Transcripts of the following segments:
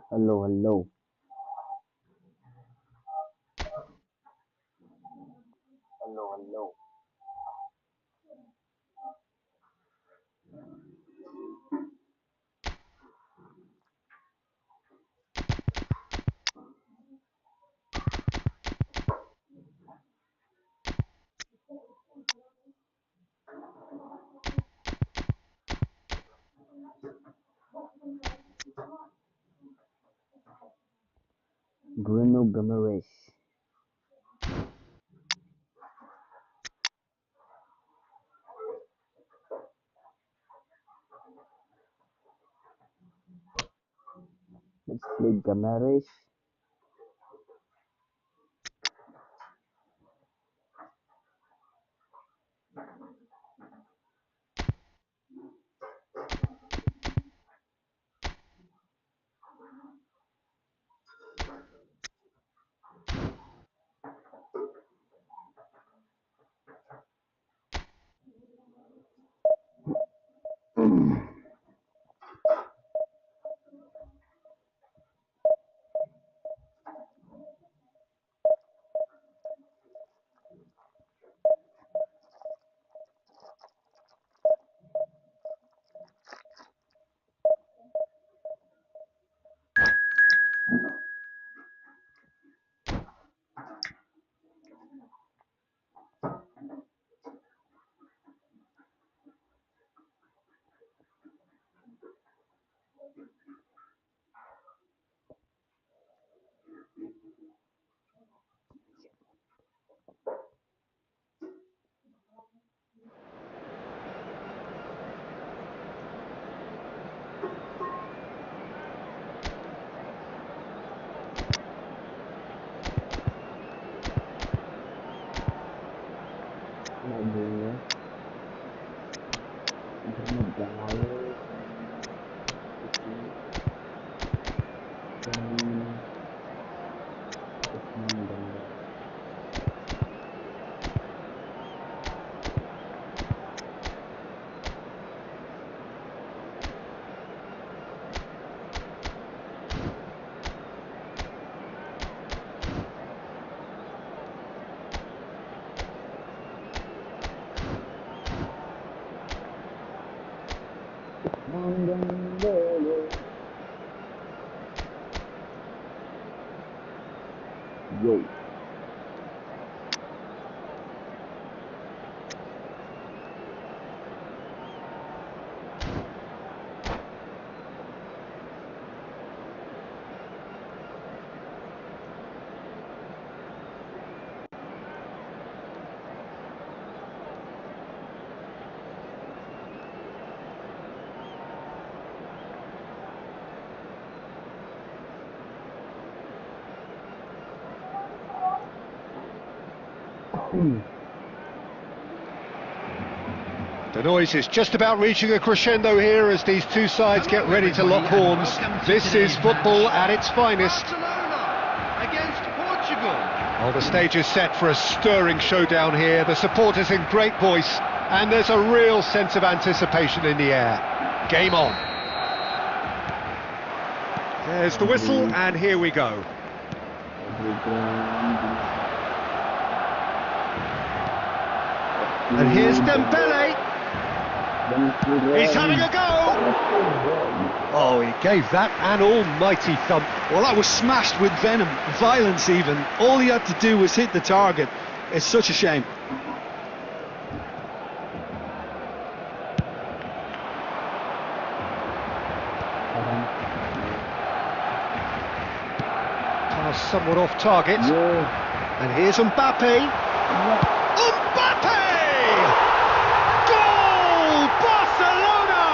Hello, hello, hello. Bruno Guimaraes. Let's play Guimaraes. Lagunya Bruno Guimaraes itu dan Usman Dembele. Usman Dembele. Yo. The noise is just about reaching a crescendo here as these two sides get ready to lock horns. This is football at its finest. Barcelona against Portugal. Well, the stage is set for a stirring showdown here. The supporters in great voice, and there's a real sense of anticipation in the air. Game on. There's the whistle, and here we go. And here's Dembele. He's having a go! Oh, he gave that an almighty thump. Well, that was smashed with venom, violence even. All he had to do was hit the target. It's such a shame. Pass somewhat off target. And here's Mbappe. Mbappe! Goal! Barcelona!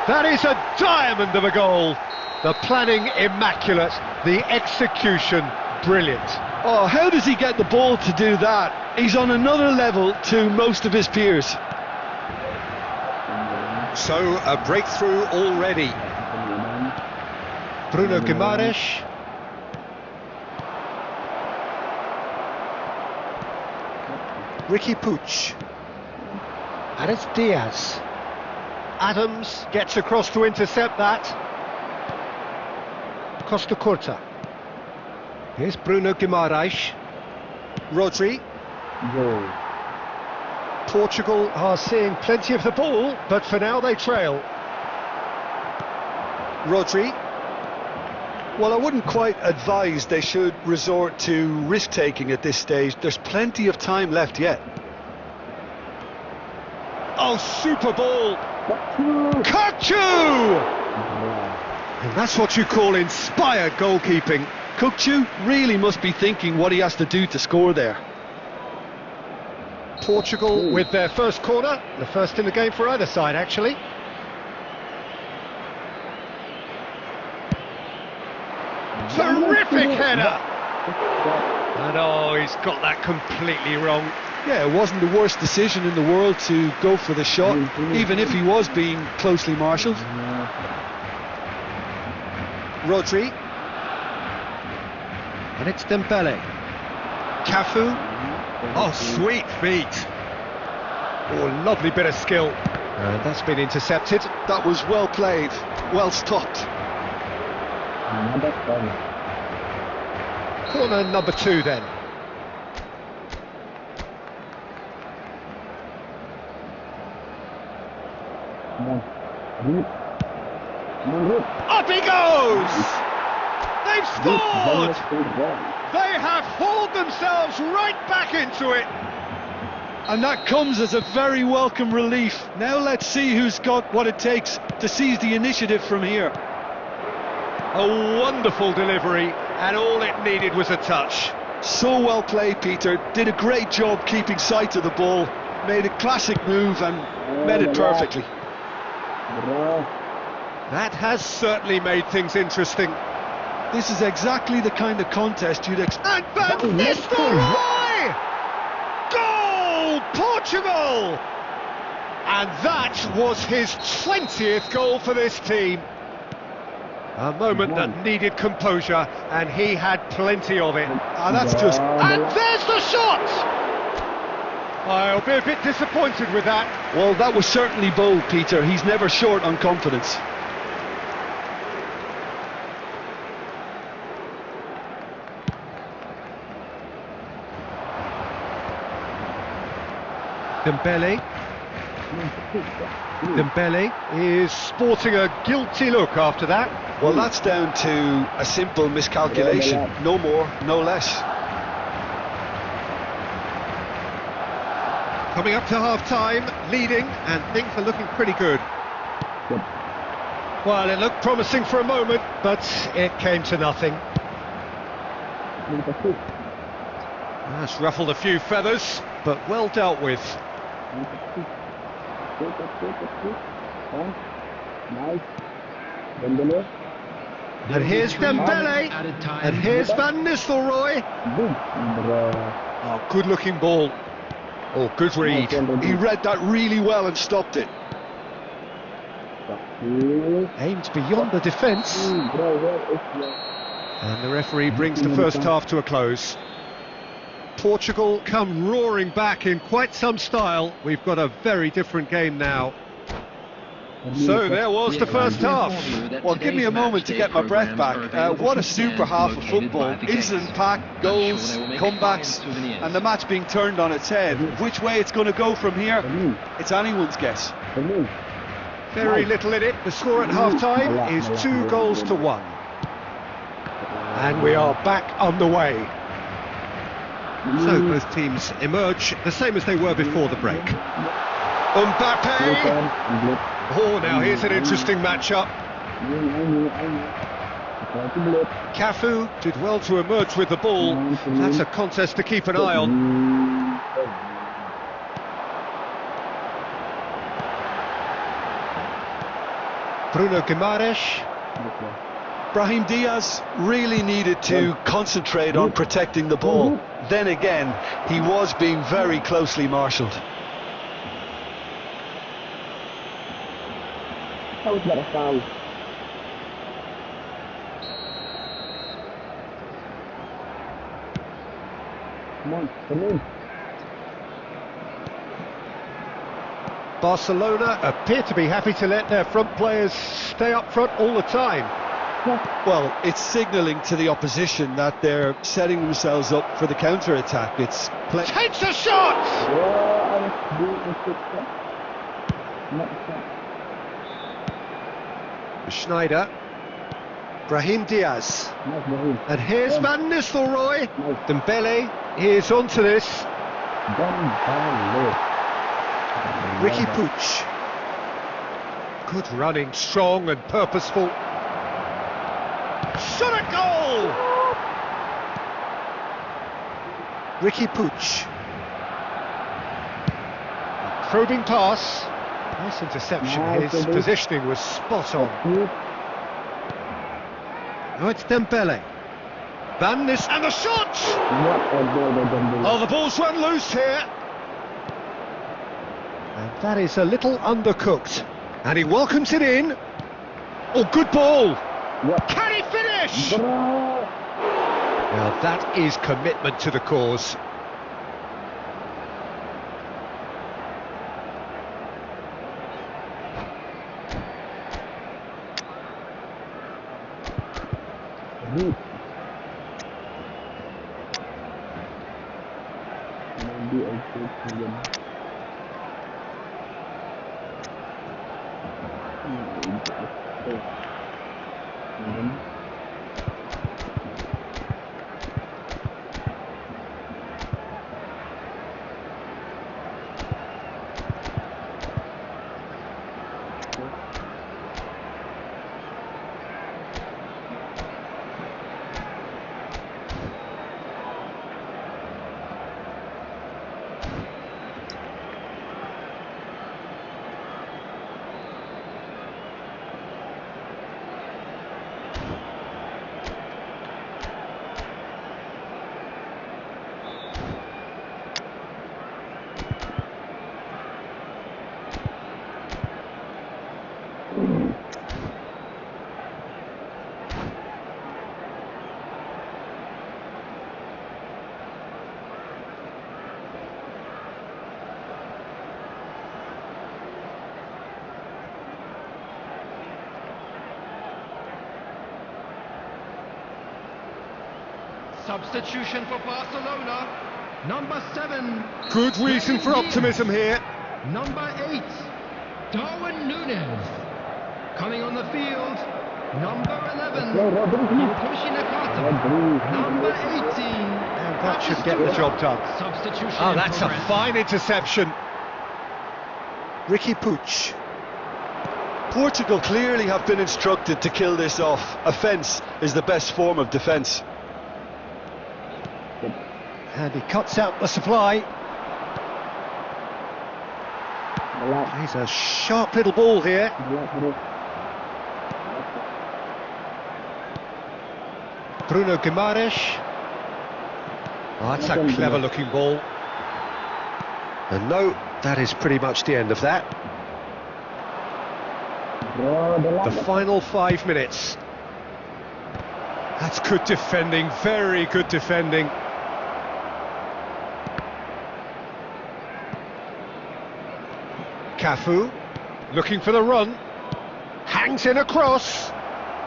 That is a diamond of a goal. The planning immaculate, the execution brilliant. Oh, how does he get the ball to do that? He's on another level to most of his peers. So, a breakthrough already. Bruno Guimaraes. Ricky Puig. And it's Diaz. Adams gets across to intercept that. Costa Curta. Here's Bruno Guimaraes. Rodri. Portugal are seeing plenty of the ball, but for now they trail. Rodri. Well, I wouldn't quite advise they should resort to risk-taking at this stage. There's plenty of time left yet. Oh, super ball! Kukçu! And that's what you call inspired goalkeeping. Kukçu really must be thinking what he has to do to score there. Portugal with their first corner, the first in the game for either side, actually. Terrific header! And oh, he's got that completely wrong. Yeah, it wasn't the worst decision in the world to go for the shot, even if he was being closely marshalled. Rodri. And it's Dembele. Cafu. Oh, sweet feet. Oh, lovely bit of skill. And that's been intercepted. That was well played, well stopped. Corner number 2 then. Up he goes! They've scored! They have hauled themselves right back into it. And that comes as a very welcome relief. Now let's see who's got what it takes to seize the initiative from here. A wonderful delivery, and all it needed was a touch. So well played, Peter. Did a great job keeping sight of the ball. Made a classic move and met it perfectly. That has certainly made things interesting. This is exactly the kind of contest you'd expect. And Van Nistelrooy! Goal, Portugal! And that was his 20th goal for this team. A moment that needed composure, and he had plenty of it. That's just... And there's the shot! I'll be a bit disappointed with that. Well, that was certainly bold, Peter. He's never short on confidence. Dembele. Dembele is sporting a guilty look after that. Well, that's down to a simple miscalculation. No more, no less. Coming up to half-time, leading, and things are looking pretty good. Well, it looked promising for a moment, but it came to nothing. That's ruffled a few feathers, but well dealt with. And here's Dembele, and here's Van Nistelrooy. Oh, good-looking ball. Oh, good read. He read that really well and stopped it. Aimed beyond the defence. And the referee brings the first half to a close. Portugal come roaring back in quite some style. We've got a very different game now. So there was the first half. Well, give me a moment to get my breath back. What a super half of football. Instant pack, goals, comebacks, and the match being turned on its head. Which way it's going to go from here, it's anyone's guess. Very little in it. The score at half-time is 2-1. And we are back underway. So both teams emerge the same as they were before the break. Mbappe! Oh, now here's an interesting matchup. Cafu did well to emerge with the ball. That's a contest to keep an eye on. Bruno Guimaraes. Brahim Diaz really needed to concentrate on protecting the ball. Then again, he was being very closely marshalled. Come on, come in. Barcelona appear to be happy to let their front players stay up front all the time. Well, it's signalling to the opposition that they're setting themselves up for the counter-attack. It's Takes a shot! Schneider. Brahim Diaz. And here's Van Nistelrooy. Dembele is onto this. Ricky Puig. Good running, strong and purposeful. Shot at goal! Ricky Puig. Probing pass. Nice interception. His positioning was spot on. Now it's Dembele. Van Nis and the shot! Oh, the ball's run loose here. And that is a little undercooked. And he welcomes it in. Oh, good ball. Can he finish? Now that is commitment to the cause. Substitution for Barcelona. Number 7. Good reason for optimism here. Number 8. Darwin Núñez. Coming on the field. Number 11. Hitoshi Nakata. Number 18. And that should get the job done. Substitution. Oh, that's a fine interception. Ricky Puig. Portugal clearly have been instructed to kill this off. Offence is the best form of defence. And he cuts out the supply. He's a sharp little ball here. Bruno Guimaraes. Oh, that's a clever looking ball. And no, that is pretty much the end of that. The final 5 minutes. That's good defending, very good defending. Cafu, looking for the run. Hangs in a cross.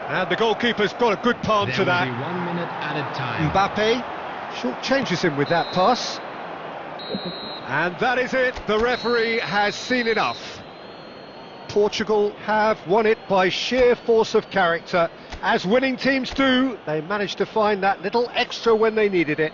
And the goalkeeper's got a good palm to that. 1 minute added time. Mbappe short changes him with that pass. And that is it, the referee has seen enough. Portugal have won it by sheer force of character. As winning teams do, they managed to find that little extra when they needed it.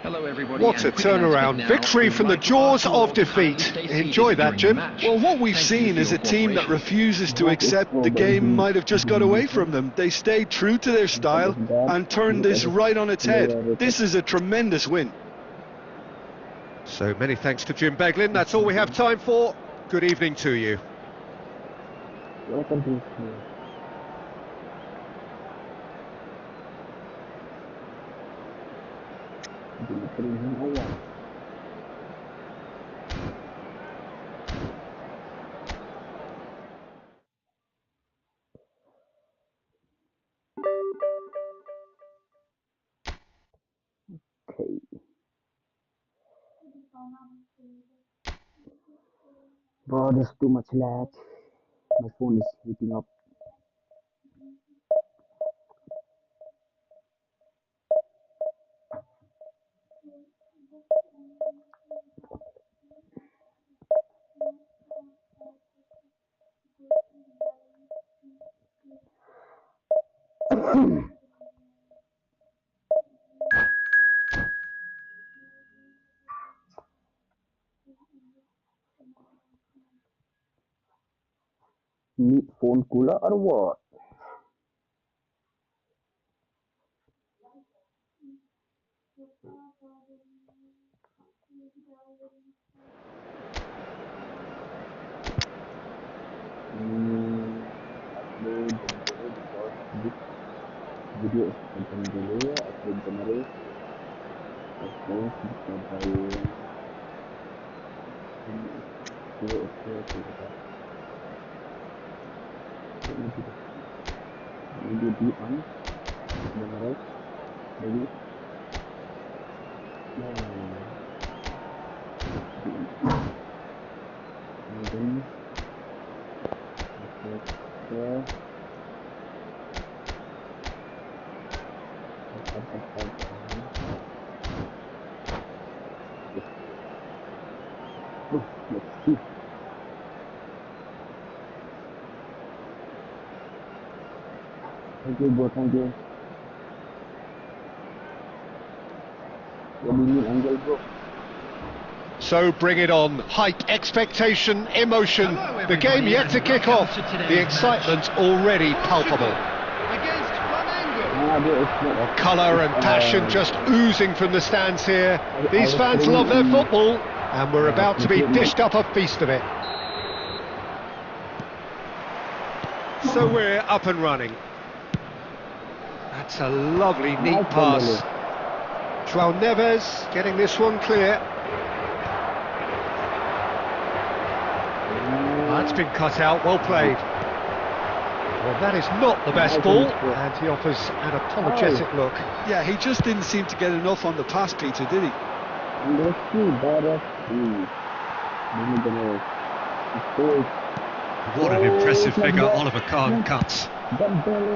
Hello everybody. What a turnaround, victory from the jaws of defeat. Enjoy that, Jim. Well, what we've seen is a team that refuses to accept the game might have just got away from them. They stayed true to their style and turned this right on its head. This is a tremendous win. So many thanks to Jim Beglin. That's all we have time for. Good evening to you. Bro, there's too much lag. My phone is heating up. Need phone cooler or what? Upload because this video is content delay. Upload generate. Suppose maybe be on generate. Maybe. And then there. Let's see. Thank you, bro. Thank you. What do you need, angle, bro? So bring it on. Hype, expectation, emotion. The game yet to kick off. The excitement already palpable. Against Flamengo. Colour and passion just oozing from the stands here. These fans love their football, and we're about to be dished up a feast of it. So we're up and running. That's a lovely, neat pass. João Neves getting this one clear. That's been cut out, well played. Well, that is not the best ball, and he offers an apologetic look. Yeah, he just didn't seem to get enough on the pass, Peter, did he? What an impressive figure Oliver Kahn cuts.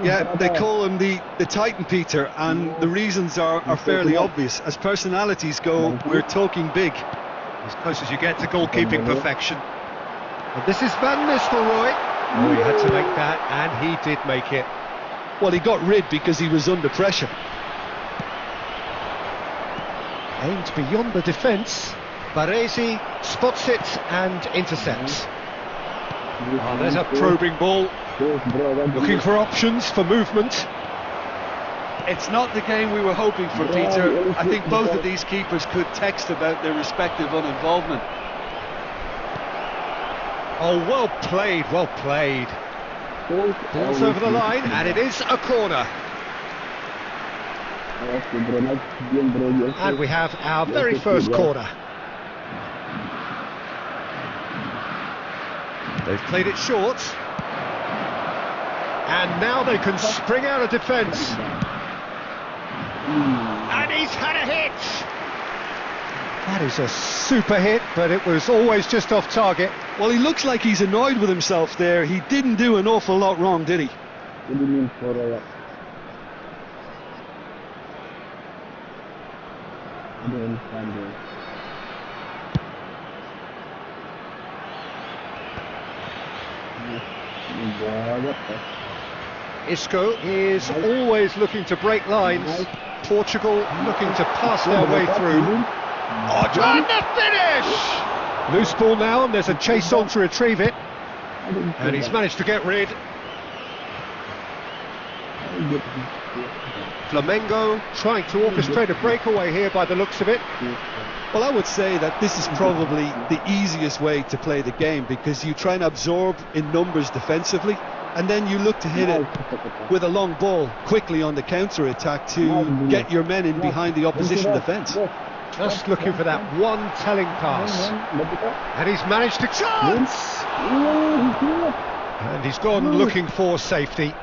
Yeah, they call him the Titan, Peter, and the reasons are fairly obvious. As personalities go, we're talking big. As close as you get to goalkeeping perfection. And this is Van Nistelrooy. Oh, he had to make that, and he did make it. Well, he got rid because he was under pressure. Aimed beyond the defence. Baresi spots it and intercepts. Oh, there's a probing ball. Looking for options for movement. It's not the game we were hoping for, Peter. I think both of these keepers could text about their respective uninvolvement. Oh, well played, well played. Ball's over the line, and it is a corner. Okay, bro. Nice game, bro. Yes, And we have our very yes, first yes. corner. They've played it short. And now they can spring out of defence. And he's had a hit! That is a super hit, but it was always just off target. Well, he looks like he's annoyed with himself there. He didn't do an awful lot wrong, did he? What do you mean for I don't understand, bro. What the? Isco is always looking to break lines. Portugal looking to pass their way through. Oh, and the finish! Loose ball now, and there's a chase on to retrieve it. And he's managed to get rid. Flamengo trying to orchestrate a breakaway here by the looks of it. Well, I would say that this is probably the easiest way to play the game, because you try and absorb in numbers defensively, and then you look to hit it with a long ball quickly on the counter-attack to get your men in behind the opposition defence. Just looking for that one telling pass. And he's managed to chance! And he's gone looking for safety.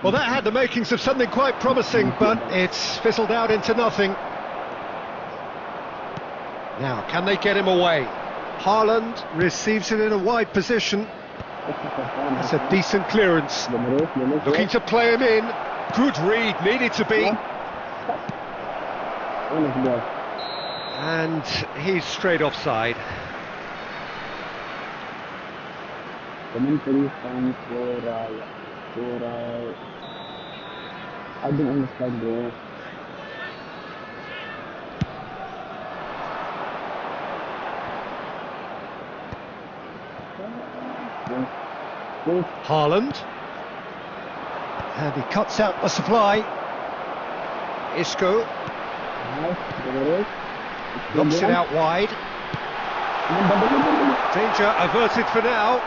Well, that had the makings of something quite promising, but it's fizzled out into nothing. Now, can they get him away? Haaland receives it in a wide position. That's a decent clearance. Looking to play him in. Good read, needed to be. And he's straight offside. Commentary song I don't understand, bro. Haaland. And he cuts out the supply. Isco. Knocks it out wide. Danger averted for now.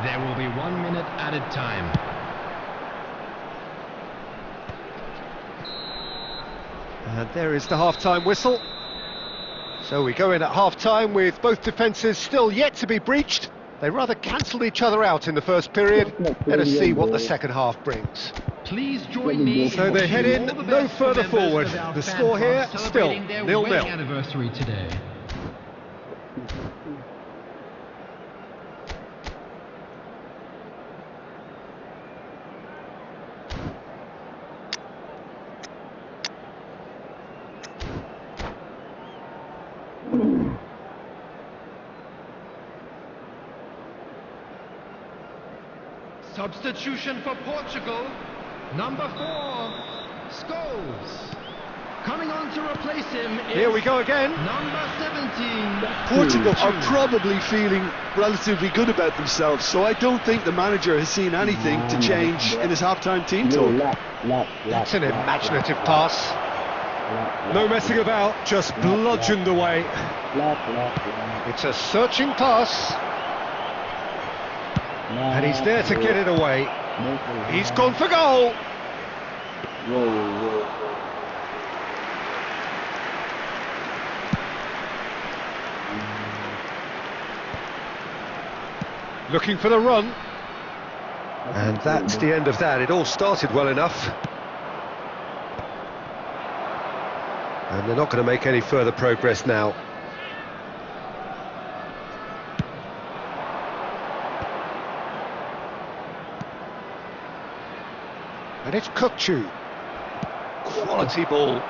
There will be 1 minute added time. And there is the half-time whistle. So we go in at half-time with both defences still yet to be breached. They rather cancelled each other out in the first period. Let us see what the second half brings. Please join me. So they head in no further forward. The score here still 0-0. Anniversary today. Substitution for Portugal, number 4, Scholes. Coming on to replace him is Here we go again. number 17. Portugal are probably feeling relatively good about themselves, so I don't think the manager has seen anything to change in his half-time team talk. That's an imaginative pass. No messing about, just bludgeoned away. It's a searching pass. And he's there to get it away. He's gone for goal. Looking for the run. And that's the end of that. It all started well enough. And they're not going to make any further progress now. And it's Kukçu. Quality ball.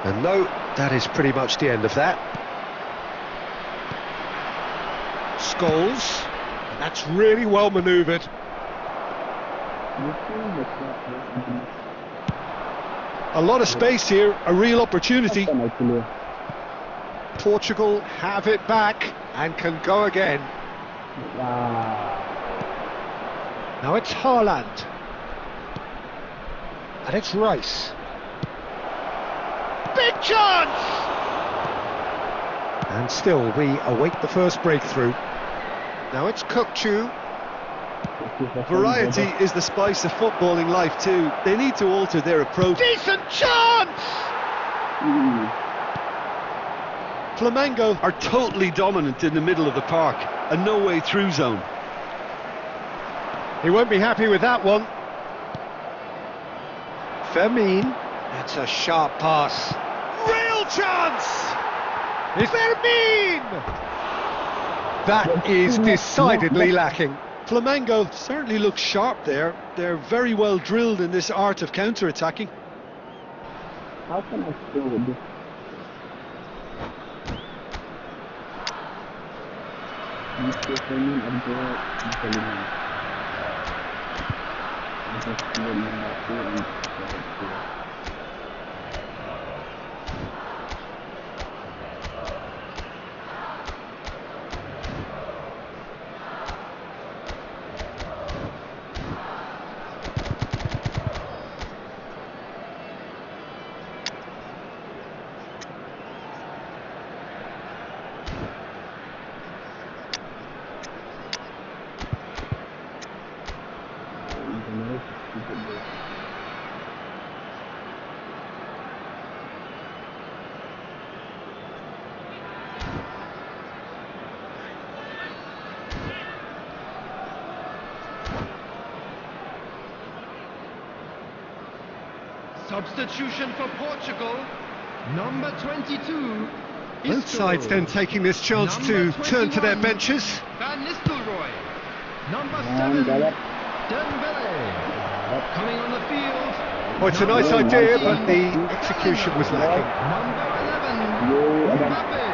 And no, that is pretty much the end of that. Scholes. That's really well manoeuvred. A lot of space here, a real opportunity. Portugal have it back and can go again. Now it's Haaland. And it's Rice. Big chance! And still, we await the first breakthrough. Now it's Kukçu. Variety is the spice of footballing life too. They need to alter their approach. Decent chance! Flamengo are totally dominant in the middle of the park, a no-way through zone. He won't be happy with that one. Fermin. That's a sharp pass. Real chance! It's Fermin! That is decidedly lacking. Flamengo certainly look sharp there. They're very well drilled in this art of counter-attacking. How can I still with this? Substitution for Portugal, number 22. Both sides then taking this chance to turn to their benches. Van Nistelrooy. Number 7, Dembele. Coming on the field. Oh, it's a nice idea, but the execution was lacking. Number 11, Mbappe.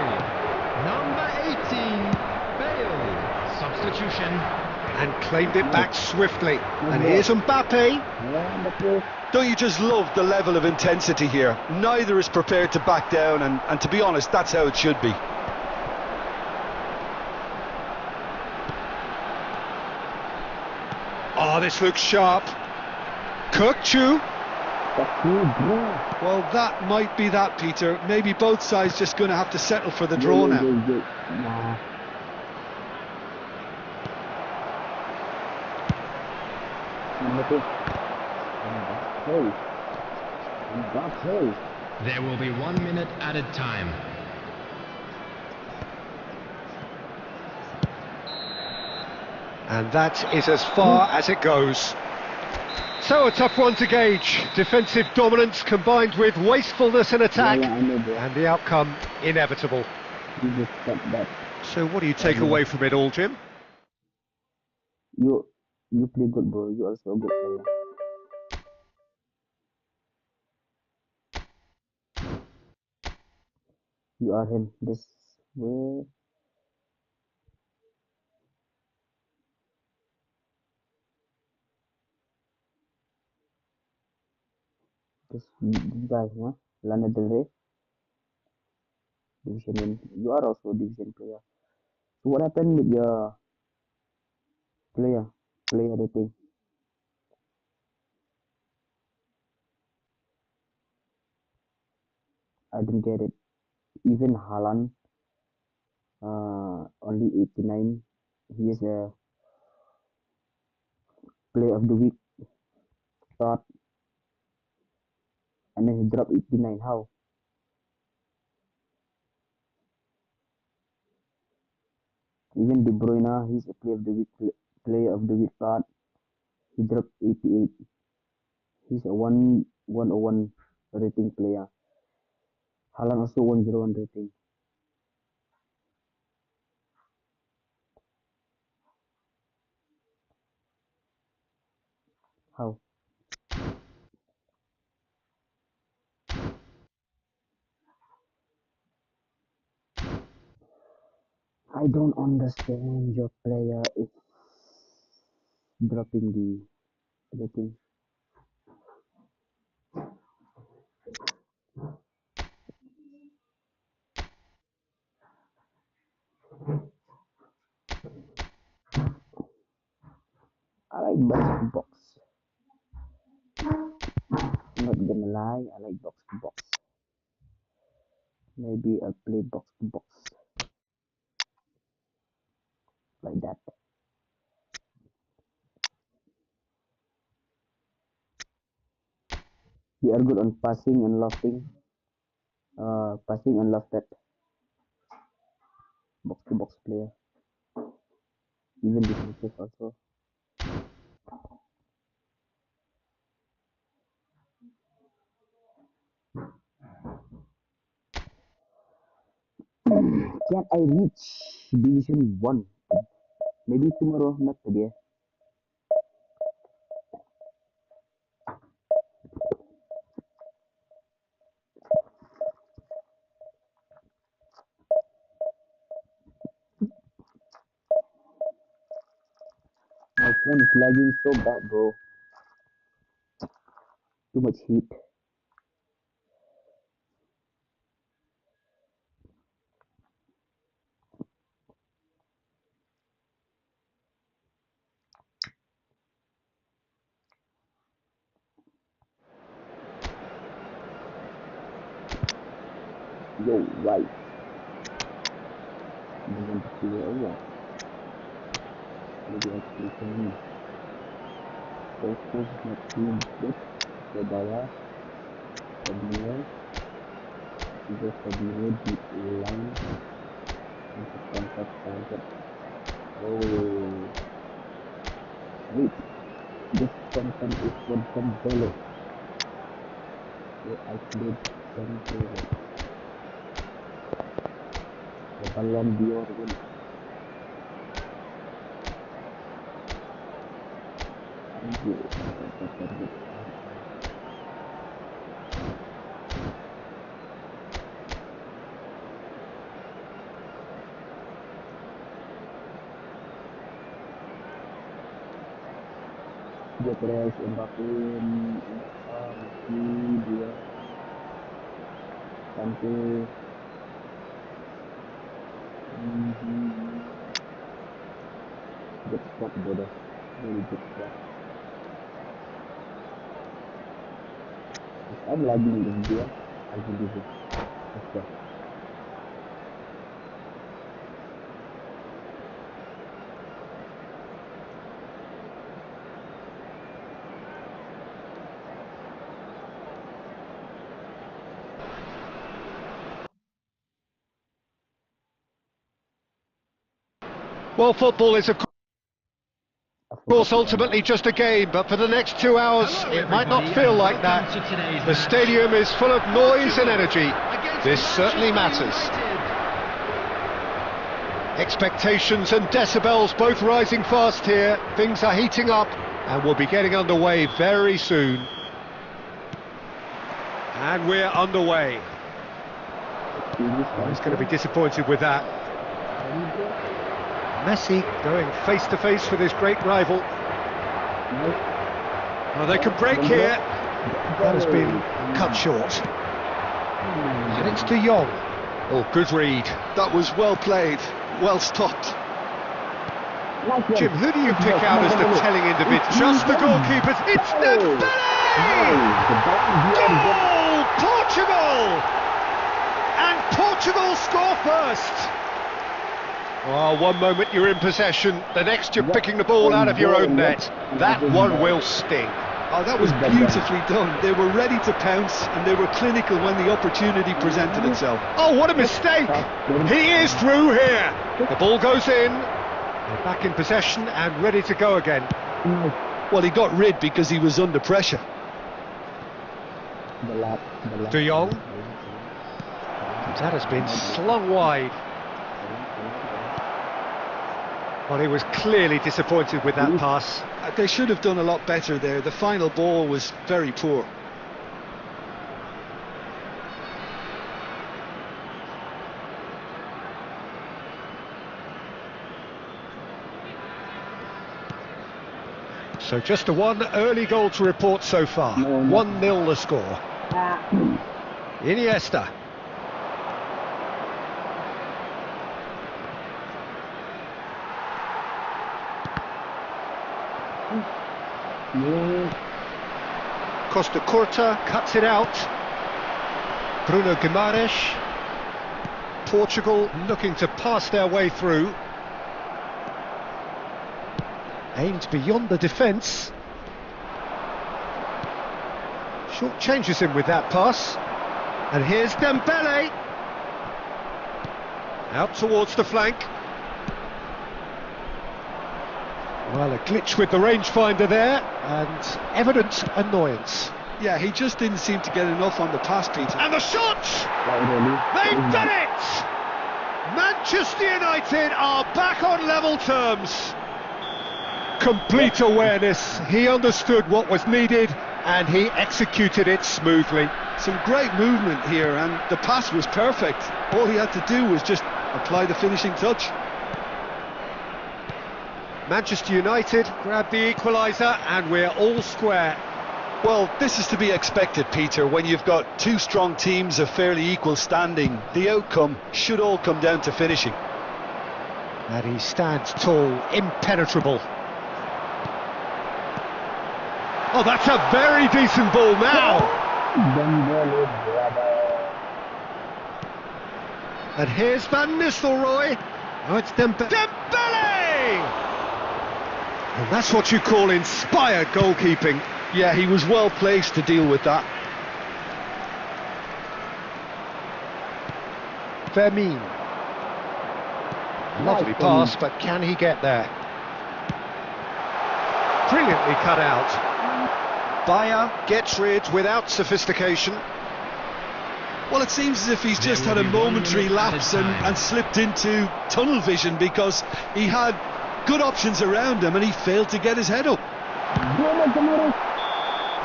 Number 18, Bale. Substitution. And claimed it back swiftly. And here's Mbappe. Don't you just love the level of intensity here? Neither is prepared to back down, and to be honest, that's how it should be. Oh, this looks sharp. Kukçu. Well, that might be that, Peter. Maybe both sides just going to have to settle for the draw now. There will be 1 minute added time. And that is as far as it goes. So a tough one to gauge. Defensive dominance combined with wastefulness in attack, and the outcome inevitable. So what do you take away from it all, Jim? You play good, bro. You also a good player. You are him this way. This guy, huh? Lana Del Rey, division win. You are also a division player. So what happened with your player rating? I didn't get it. Even Haaland, only 89. He is a player of the week start, and then he dropped 89. How? Even De Bruyne, he's a player of the week card. He dropped 88. He's a 101 rating player. Haaland also 101 rating. How? I don't understand your player is dropping the rating. I like box. not gonna lie, I like box to box. Maybe I'll play box to box. Like that. We are good on passing and lofting. Passing and lofted. Box to box player. Even defensive also. Can I reach Division 1? Maybe tomorrow, not today. My phone is lagging so bad, bro. Too much heat. Yo, right. You want to play or what? Maybe actually can. Post is not doing good. Ke bawah. Samuel. Juga Fabio di line untuk contact target. Oh, wait. This content is for Dembele. So I played Dembele. The Ballon d'Or winner. Anjir, dapat target. Gyökeres, Mbappe, Iniesta, Messi, Dion, Kante. Good squad, brother. Really good squad. If I'm lagging this game, I'll be leaving. For sure. Well, football is, of I course, forgot to end. ultimately just a game, but for the next 2 hours, it might not feel like that. The stadium is full of noise and energy. This certainly matters. Expectations and decibels both rising fast here. Things are heating up and we'll be getting underway very soon. And we're underway. He's going to be disappointed with that. Messi going face to face with his great rival. Oh, they can break here. That has been cut short. And it's De Jong. Oh, good read. That was well played, well stopped. Jim, who do you pick out as the telling individual? Just the goalkeepers. It's Dembele! Goal! Portugal! And Portugal score first. Oh, one moment you're in possession, the next you're picking the ball out of your own net. That one will sting. Oh, that was beautifully done. They were ready to pounce and they were clinical when the opportunity presented itself. Oh, what a mistake! He is through here. The ball goes in. They're back in possession and ready to go again. Well, he got rid because he was under pressure. De Jong. That has been slung wide. Well, he was clearly disappointed with that pass. They should have done a lot better there. The final ball was very poor. So just a one early goal to report so far. 1-0 the score. Iniesta. Costa Curta cuts it out. Bruno Guimaraes. Portugal looking to pass their way through. Aimed beyond the defence. Short changes him with that pass. And here's Dembele. Out towards the flank. Well, a glitch with the rangefinder there, and evident annoyance. Yeah, he just didn't seem to get enough on the pass, Peter. And the shot! They've done it! Manchester United are back on level terms. Complete awareness. He understood what was needed, and he executed it smoothly. Some great movement here, and the pass was perfect. All he had to do was just apply the finishing touch. Manchester United grab the equaliser, and we're all square. Well, this is to be expected, Peter, when you've got two strong teams of fairly equal standing. The outcome should all come down to finishing. And he stands tall, impenetrable. Oh, that's a very decent ball now. And here's Van Nistelrooy. Oh, it's Dembele! And that's what you call inspired goalkeeping. Yeah, he was well placed to deal with that. Vermeer. Lovely pass, but can he get there? Brilliantly cut out. Bayer gets rid without sophistication. Well, it seems as if he's just had a momentary lapse and slipped into tunnel vision, because he had good options around him and he failed to get his head up.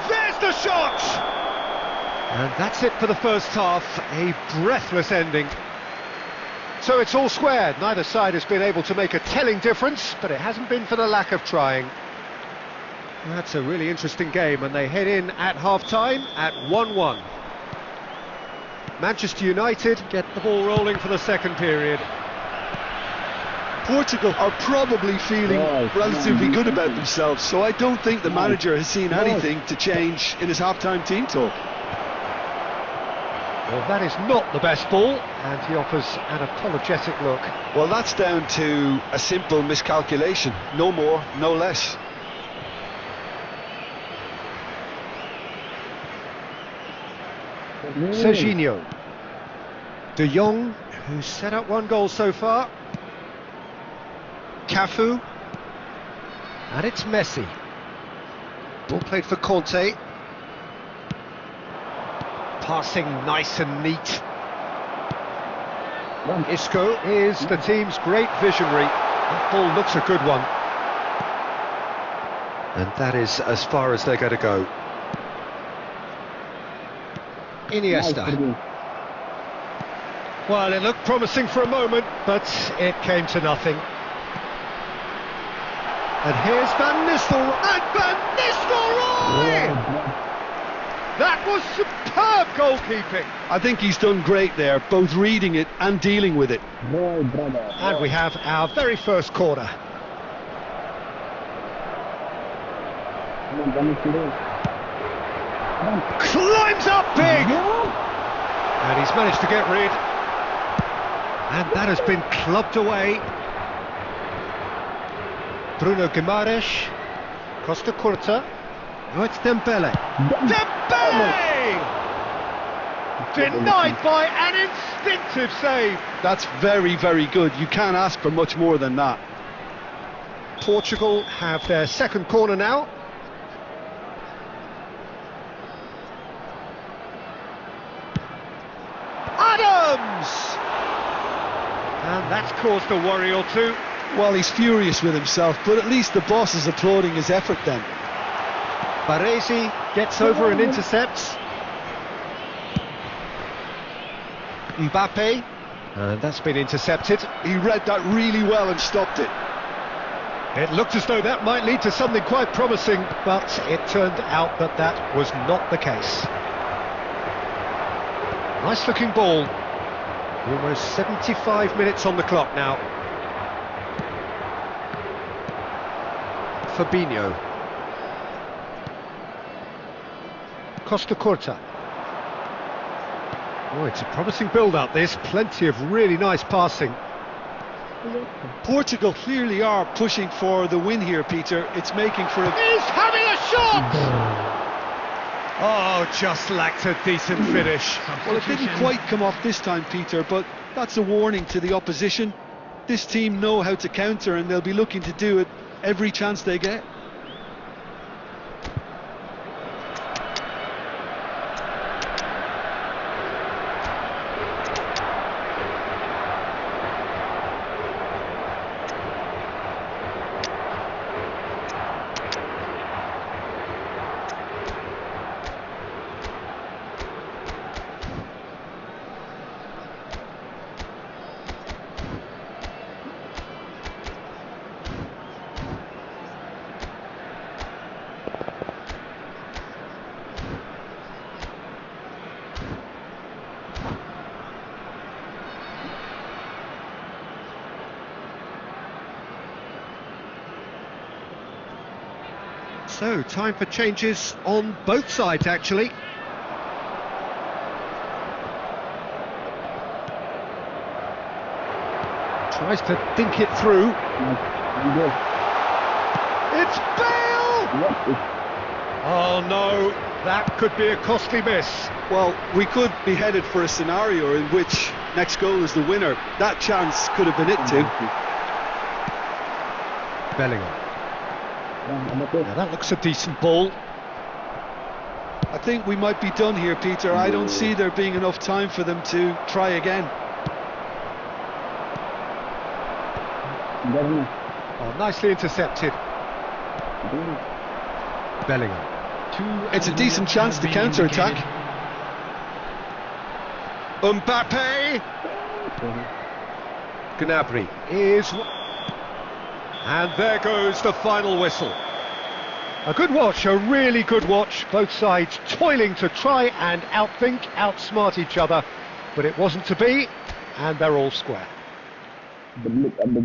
There's the shot! And that's it for the first half, a breathless ending. So it's all squared. Neither side has been able to make a telling difference, but it hasn't been for the lack of trying. That's a really interesting game, and they head in at half-time at 1-1. Manchester United get the ball rolling for the second period. Portugal are probably feeling relatively good about themselves, so I don't think the manager has seen anything to change in his half-time team talk. Well, that is not the best ball, and he offers an apologetic look. Well, that's down to a simple miscalculation, no more, no less. Serginho. De Jong, who's set up one goal so far. Cafu. And it's Messi. Ball played for Conte. Passing nice and neat. Isco is the team's great visionary. That ball looks a good one. And that is as far as they're going to go. Iniesta. Well, it looked promising for a moment, but it came to nothing. And here's Van Nistelrooy. And Van Nistelrooy! That was superb goalkeeping. I think he's done great there, both reading it and dealing with it. And we have our very first corner. Climbs up big! And he's managed to get rid. And that has been clubbed away. Bruno Guimaraes. Costa Curta. Oh, it's Dembele. Dembele! Denied by an instinctive save. That's very, very good. You can't ask for much more than that. Portugal have their second corner now. Adams! And that's caused a worry or two. Well, he's furious with himself, but at least the boss is applauding his effort then. Baresi gets over and intercepts. Mbappe, and that's been intercepted. He read that really well and stopped it. It looked as though that might lead to something quite promising, but it turned out that that was not the case. Nice looking ball. Almost 75 minutes on the clock now. Fabinho. Costa Curta. Oh, it's a promising build-up, this. Plenty of really nice passing. Portugal clearly are pushing for the win here, Peter. It's making for a... He's having a shot! Oh, just lacked a decent finish. Well, it didn't quite come off this time, Peter, but that's a warning to the opposition. This team know how to counter, and they'll be looking to do it every chance they get. So, time for changes on both sides, actually. Tries to dink it through. It's Bale! Oh no, that could be a costly miss. Well, we could be headed for a scenario in which next goal is the winner. That chance could have been it too. Bellingham. Now that looks a decent ball. I think we might be done here, Peter. I don't see there being enough time for them to try again. Oh, nicely intercepted. Bellingham. It's a decent chance to counter-attack. Mbappe. Gnabry is... And there goes the final whistle. A good watch, a really good watch. Both sides toiling to try and outthink, outsmart each other. But it wasn't to be, and they're all square.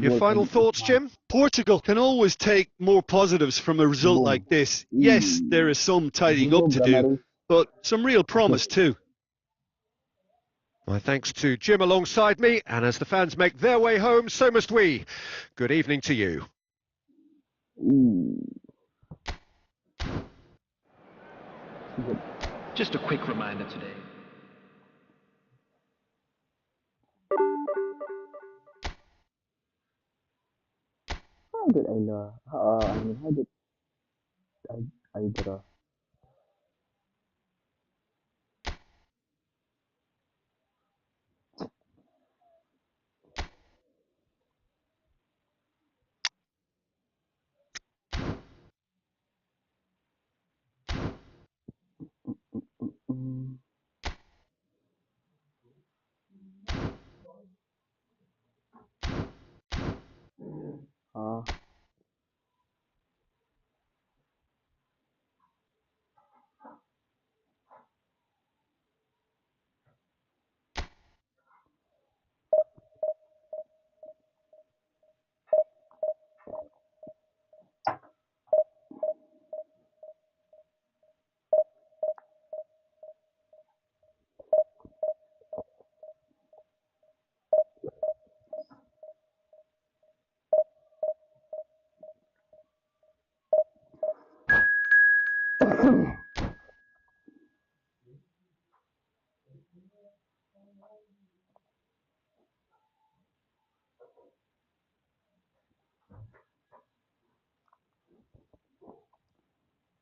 Your final thoughts, Jim? Portugal can always take more positives from a result like this. Yes, there is some tidying up to do, but some real promise too. My thanks to Jim alongside me, and as the fans make their way home, so must we. Good evening to you. Just a quick reminder today. How did I draw?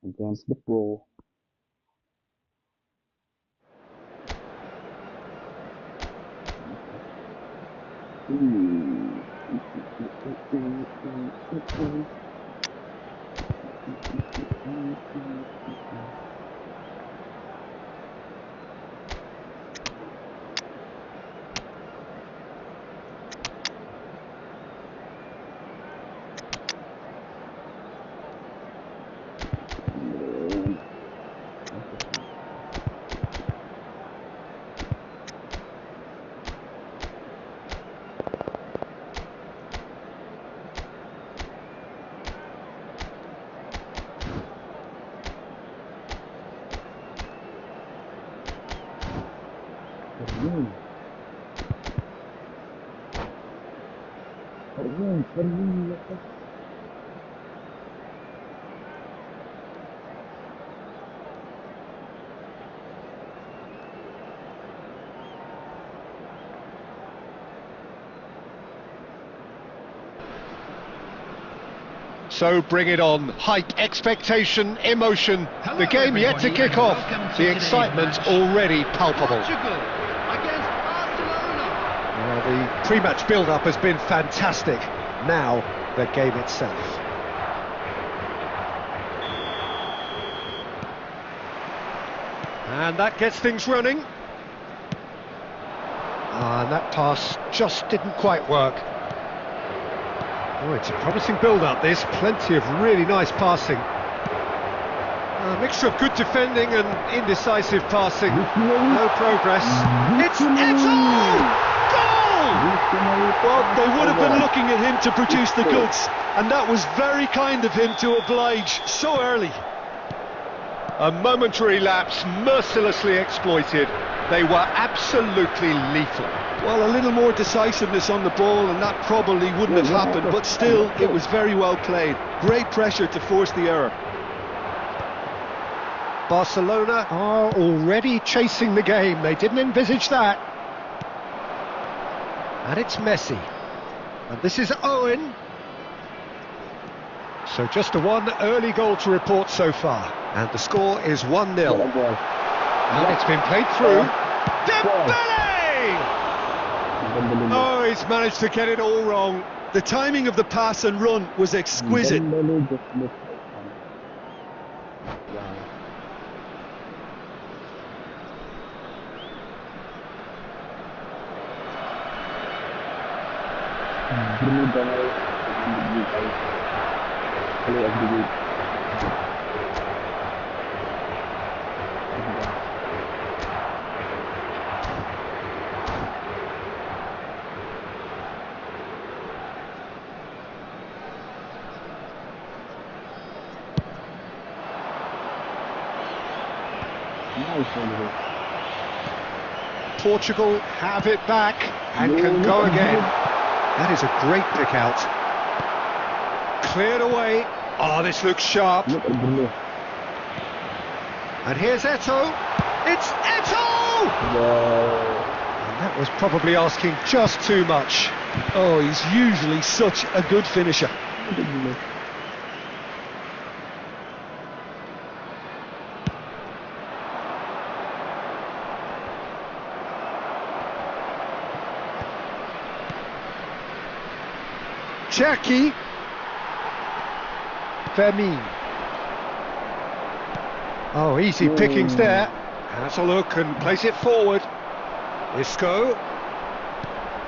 Against the pro. So bring it on. Hype, expectation, emotion. Hello, The game yet to everybody, kick off. and welcome to The today's excitement match. already palpable. Portugal against Barcelona. Well, the pre-match build-up has been fantastic. Now, the game itself. And that gets things running. And that pass just didn't quite work. Oh, it's a promising build-up, this. Plenty of really nice passing. A mixture of good defending and indecisive passing. No progress. It's Eto'o! Goal! Well, they would have been looking at him to produce the goods, and that was very kind of him to oblige so early. A momentary lapse, mercilessly exploited. They were absolutely lethal. Well, a little more decisiveness on the ball, and that probably wouldn't have happened, but still, it was very well played. Great pressure to force the error. Barcelona are already chasing the game. They didn't envisage that. And it's Messi. And this is Owen. So just a one early goal to report so far. And the score is 1-0. And it's been played through. Dembele! Oh, he's managed to get it all wrong. The timing of the pass and run was exquisite. Portugal have it back and can go again. That is a great pick out. Cleared away. Oh, this looks sharp. And here's Eto'o. It's Eto'o! And that was probably asking just too much. Oh, he's usually such a good finisher. Cherki. Fermin. Oh, easy pickings there. Has a look and place it forward. Isco.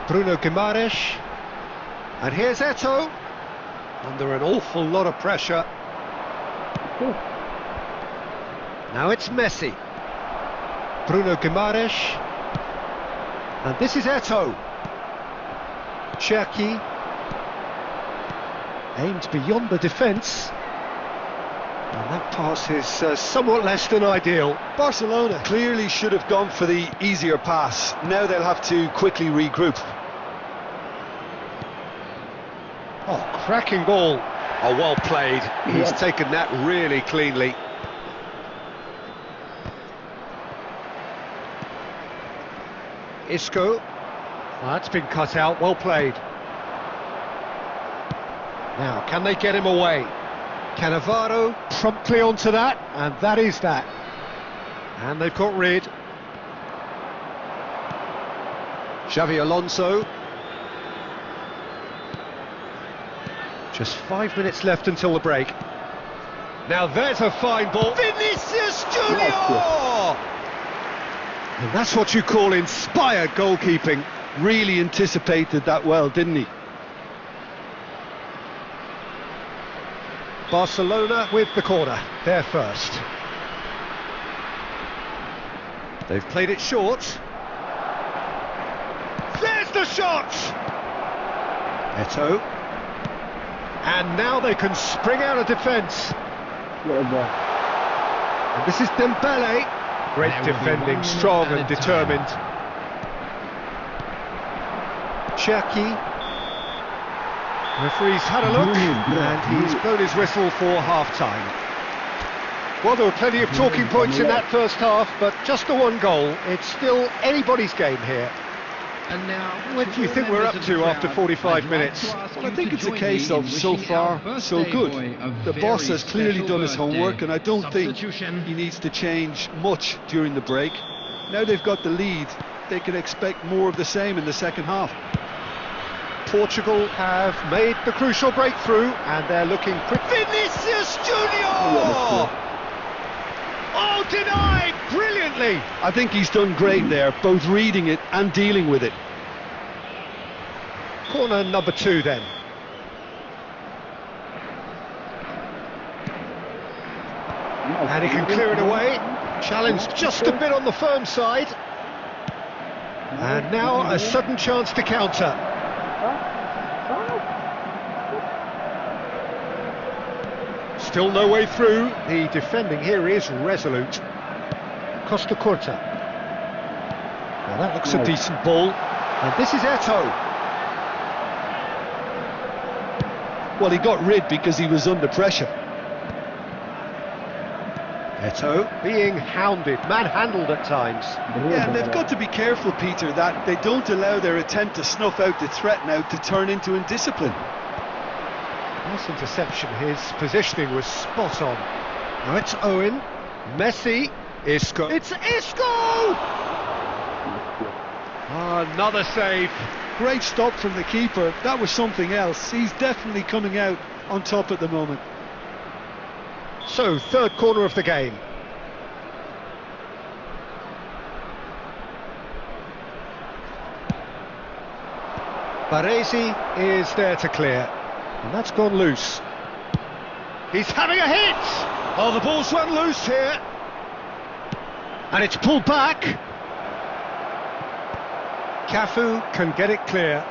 Bruno Guimaraes. And here's Eto'o. Under an awful lot of pressure. Now it's Messi. Bruno Guimaraes. And this is Eto'o. Cherki. Aimed beyond the defence. And that pass is somewhat less than ideal. Barcelona clearly should have gone for the easier pass. Now they'll have to quickly regroup. Oh, cracking ball. Oh, well played. He's taken that really cleanly. Isco. Oh, that's been cut out. Well played. Now, can they get him away? Cannavaro promptly onto that, and that is that. And they've got rid. Xavi Alonso. Just 5 minutes left until the break. Now there's a fine ball. Vinicius Junior! And that's what you call inspired goalkeeping. Really anticipated that well, didn't he? Barcelona with the corner, they're first. They've played it short. There's the shot! Eto'o. And now they can spring out of defence. And this is Dembele. Great defending, strong and determined. Cherki. Referee's had a look, and he's blown his whistle for half-time. Well, there were plenty of talking points in that first half, but just the one goal. It's still anybody's game here. And now, What do you think we're up to after 45 minutes? Well, I think it's a case of so far, so good. The boss has clearly done his homework, and I don't think he needs to change much during the break. Now they've got the lead, they can expect more of the same in the second half. Portugal have made the crucial breakthrough, and they're looking pretty... Vinicius Junior! Oh, denied brilliantly! I think he's done great there, both reading it and dealing with it. Corner number 2 then. And he can clear it away. Challenge just a bit on the firm side. And now a sudden chance to counter. Still no way through. The defending here is resolute. Costa Curta. Well, that looks a decent ball. And this is Eto'o. Well, he got rid because he was under pressure. Eto'o being hounded, manhandled at times. Yeah, and they've got to be careful, Peter, that they don't allow their attempt to snuff out the threat now to turn into indiscipline. Nice interception, his positioning was spot on. Now it's Owen, Messi, Isco. It's Isco! Another save. Great stop from the keeper, that was something else. He's definitely coming out on top at the moment. So, third corner of the game. Baresi is there to clear. And that's gone loose. He's having a hit! Oh, the ball's run loose here. And it's pulled back. Cafu can get it clear.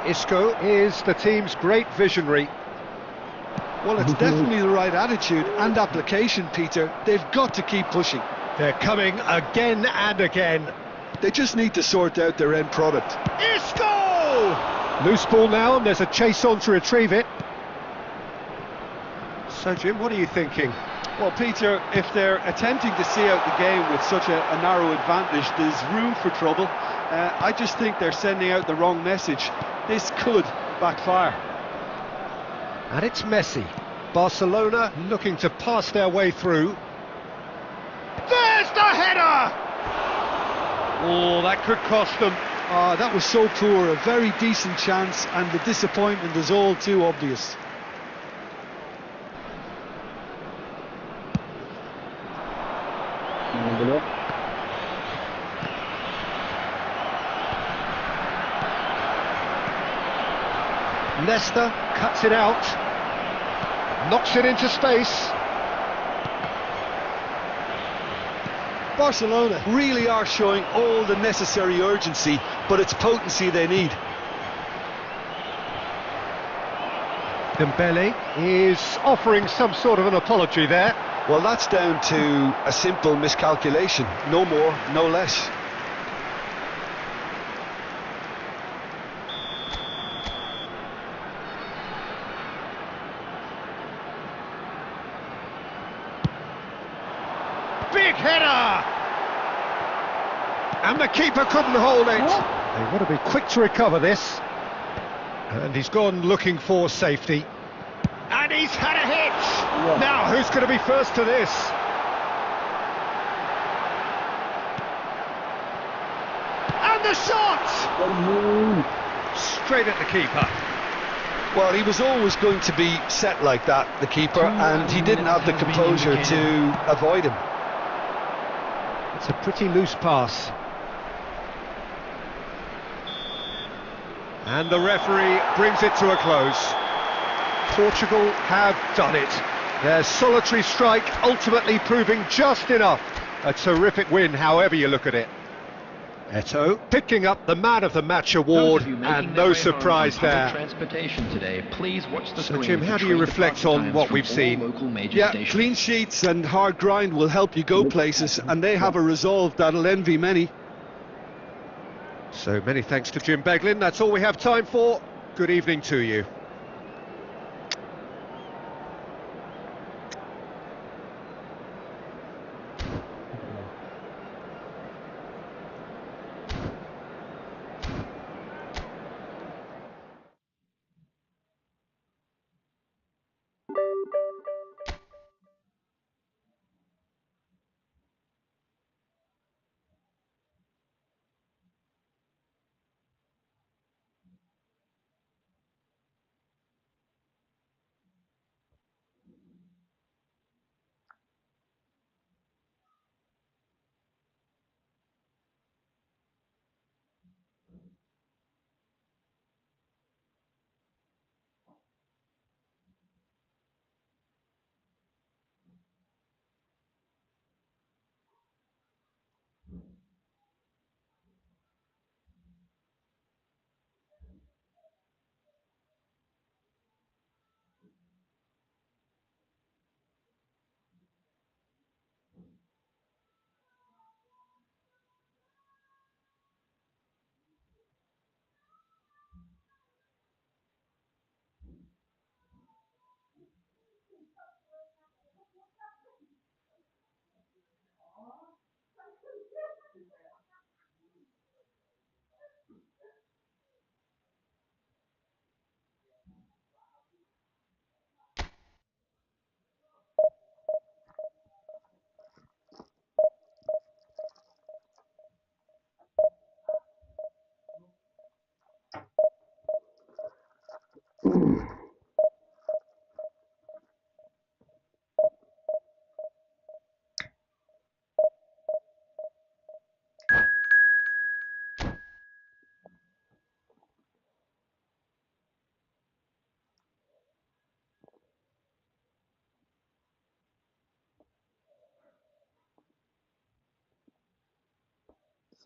Isco is the team's great visionary. Well, it's definitely the right attitude and application, Peter. They've got to keep pushing. They're coming again and again. They just need to sort out their end product. Isco! Loose ball now, and there's a chase on to retrieve it. So, Jim, what are you thinking? Well, Peter, if they're attempting to see out the game with such a narrow advantage, there's room for trouble. I just think they're sending out the wrong message. This could backfire. And it's Messi. Barcelona looking to pass their way through. There's the header! Oh, that could cost them. That was so poor, a very decent chance, and the disappointment is all too obvious. Leicester cuts it out, knocks it into space. Barcelona really are showing all the necessary urgency, but it's potency they need. Dembele is offering some sort of an apology there. Well, that's down to a simple miscalculation, no more, no less. Big header! And the keeper couldn't hold it. They've got to be quick to recover this. And he's gone looking for safety. And he's had a hit! Yeah. Now, who's going to be first to this? And the shot! Straight at the keeper. Well, he was always going to be set like that, the keeper, and he didn't have the composure to avoid him. It's a pretty loose pass. And the referee brings it to a close. Portugal have done it. Their solitary strike ultimately proving just enough. A terrific win, however you look at it. Eto'o picking up the Man of the Match award, and no surprise there. Transportation today, please watch the so, Jim, how do you reflect on what we've seen? Yeah, clean sheets and hard grind will help you go places, and they have a resolve that'll envy many. So many thanks to Jim Beglin. That's all we have time for. Good evening to you.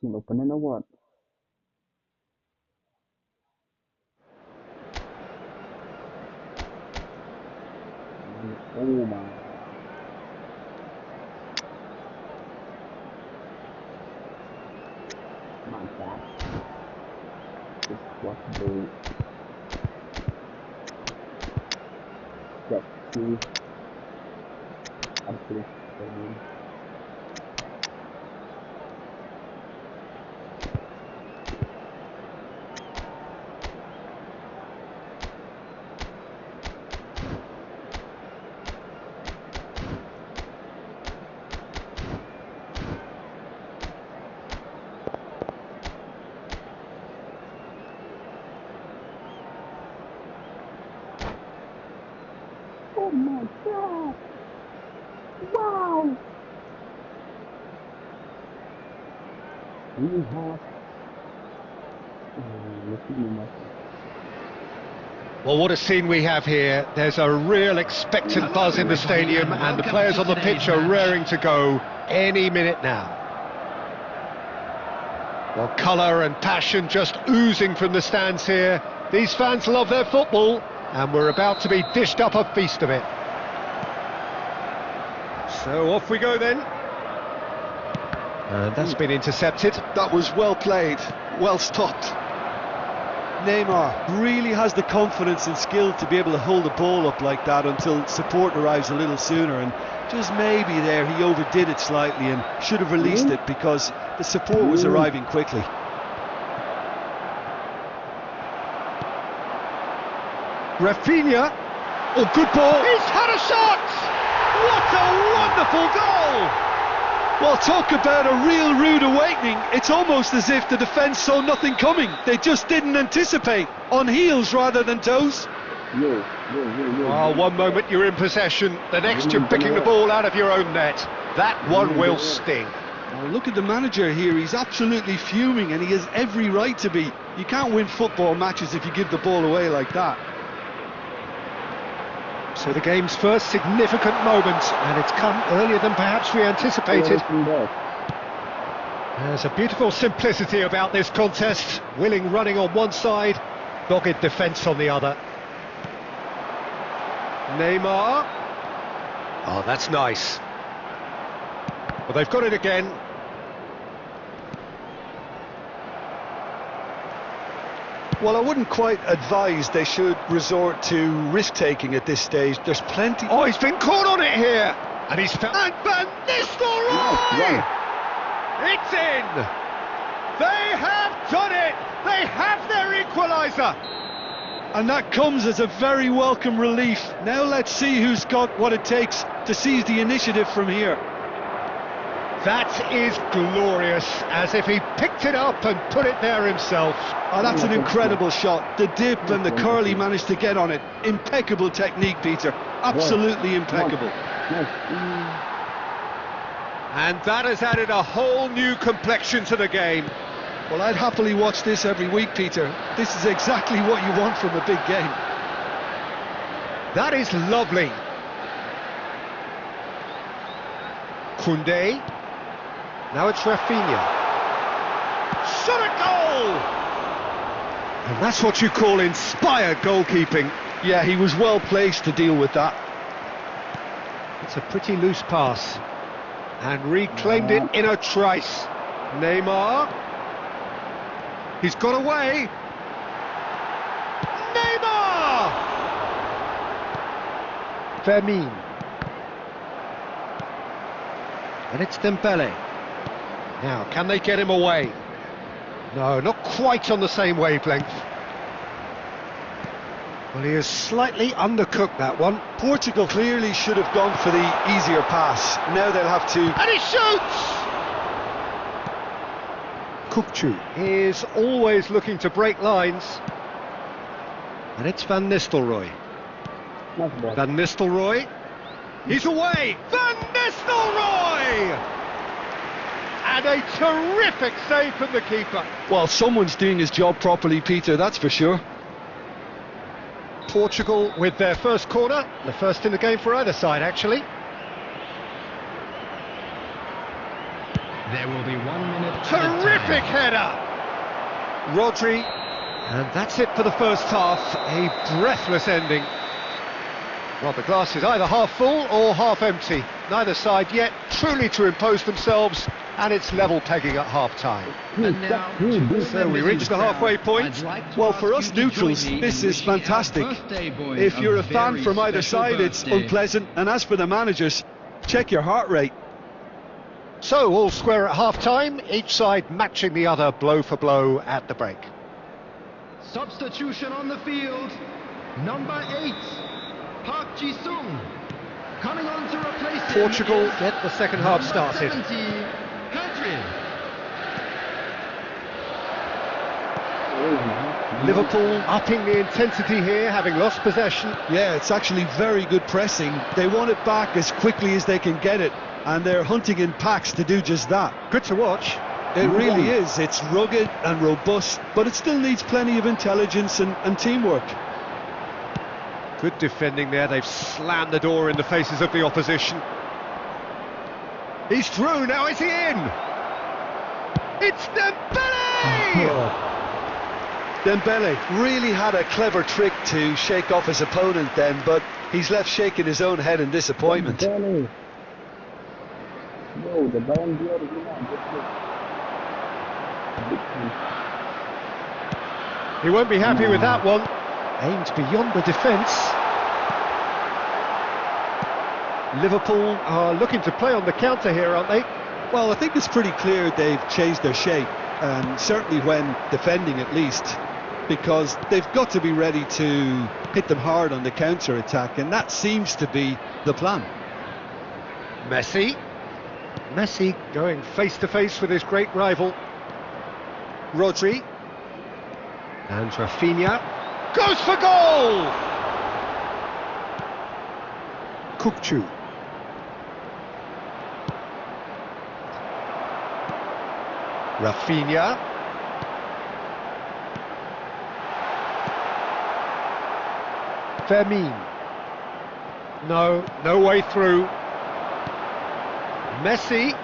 Scene opening or what? Oh my. My God. This was the two unpredictable. Oh my God! Wow! We have looking at Well, what a scene we have here. There's a real expectant buzz in the stadium, and the players on the pitch are raring to go any minute now. Well, colour and passion just oozing from the stands here. These fans love their football, and we're about to be dished up a feast of it. So off we go then. And that's been intercepted. That was well played, well stopped. Neymar really has the confidence and skill to be able to hold the ball up like that until support arrives a little sooner, and just maybe there he overdid it slightly and should have released it because the support was arriving quickly. Rafinha. Oh, good ball. He's had a shot! What a wonderful goal! Well, talk about a real rude awakening. It's almost as if the defence saw nothing coming. They just didn't anticipate. On heels rather than toes. Well, one moment you're in possession, the next you're picking the ball out of your own net. That one will sting. Now look at the manager here. He's absolutely fuming, and he has every right to be. You can't win football matches if you give the ball away like that. So the game's first significant moment, and it's come earlier than perhaps we anticipated. There's a beautiful simplicity about this contest. Willing running on one side, dogged defence on the other. Neymar. Oh, that's nice. Well, they've got it again. Well, I wouldn't quite advise they should resort to risk-taking at this stage. There's plenty... Oh, he's been caught on it here! And he's found... And Van Nistelrooy! It's in! They have done it! They have their equaliser! And that comes as a very welcome relief. Now let's see who's got what it takes to seize the initiative from here. That is glorious, as if he picked it up and put it there himself. Oh, that's an incredible shot. The dip and the curl he managed to get on it. Impeccable technique, Peter. Absolutely impeccable. And that has added a whole new complexion to the game. Well, I'd happily watch this every week, Peter. This is exactly what you want from a big game. That is lovely. Koundé. Now it's Rafinha. Shot a goal! And that's what you call inspired goalkeeping. Yeah, he was well placed to deal with that. It's a pretty loose pass. And reclaimed it in a trice. Neymar. He's got away. Neymar! Fermin. And it's Dembele. Now, can they get him away? No, not quite on the same wavelength. Well, he has slightly undercooked that one. Portugal clearly should have gone for the easier pass. Now they'll have to... And he shoots! Kukçu is always looking to break lines. And it's Van Nistelrooy. Van Nistelrooy. He's away! Van Nistelrooy! And a terrific save from the keeper. Well, someone's doing his job properly, Peter, that's for sure. Portugal with their first corner, the first in the game for either side, actually. There will be 1 minute. Terrific header! Rodri. And that's it for the first half. A breathless ending. Well, the glass is either half full or half empty. Neither side yet truly to impose themselves, and it's level pegging at half-time. So we reach the halfway point. Well, for us neutrals, this is fantastic. If you're a fan from either side, it's unpleasant. And as for the managers, check your heart rate. So, all square at half-time, each side matching the other blow for blow at the break. Substitution on the field. Number 8, Park Ji-sung. Coming on to replace him. Portugal get the second half started. 70, Hadrian. Liverpool upping the intensity here, having lost possession. Yeah, it's actually very good pressing. They want it back as quickly as they can get it, and they're hunting in packs to do just that. Good to watch. It really is. It's rugged and robust, but it still needs plenty of intelligence and teamwork. Good defending there. They've slammed the door in the faces of the opposition. He's through. Now is he in? It's Dembele! Dembele really had a clever trick to shake off his opponent then, but he's left shaking his own head in disappointment. He won't be happy with that one. Aimed beyond the defence. Liverpool are looking to play on the counter here, aren't they? Well, I think it's pretty clear they've changed their shape, and certainly when defending at least, because they've got to be ready to hit them hard on the counter-attack, and that seems to be the plan. Messi going face-to-face with his great rival. Rodri. And Rafinha goes for goal! Kukçu. Rafinha. Fermin. No way through. Messi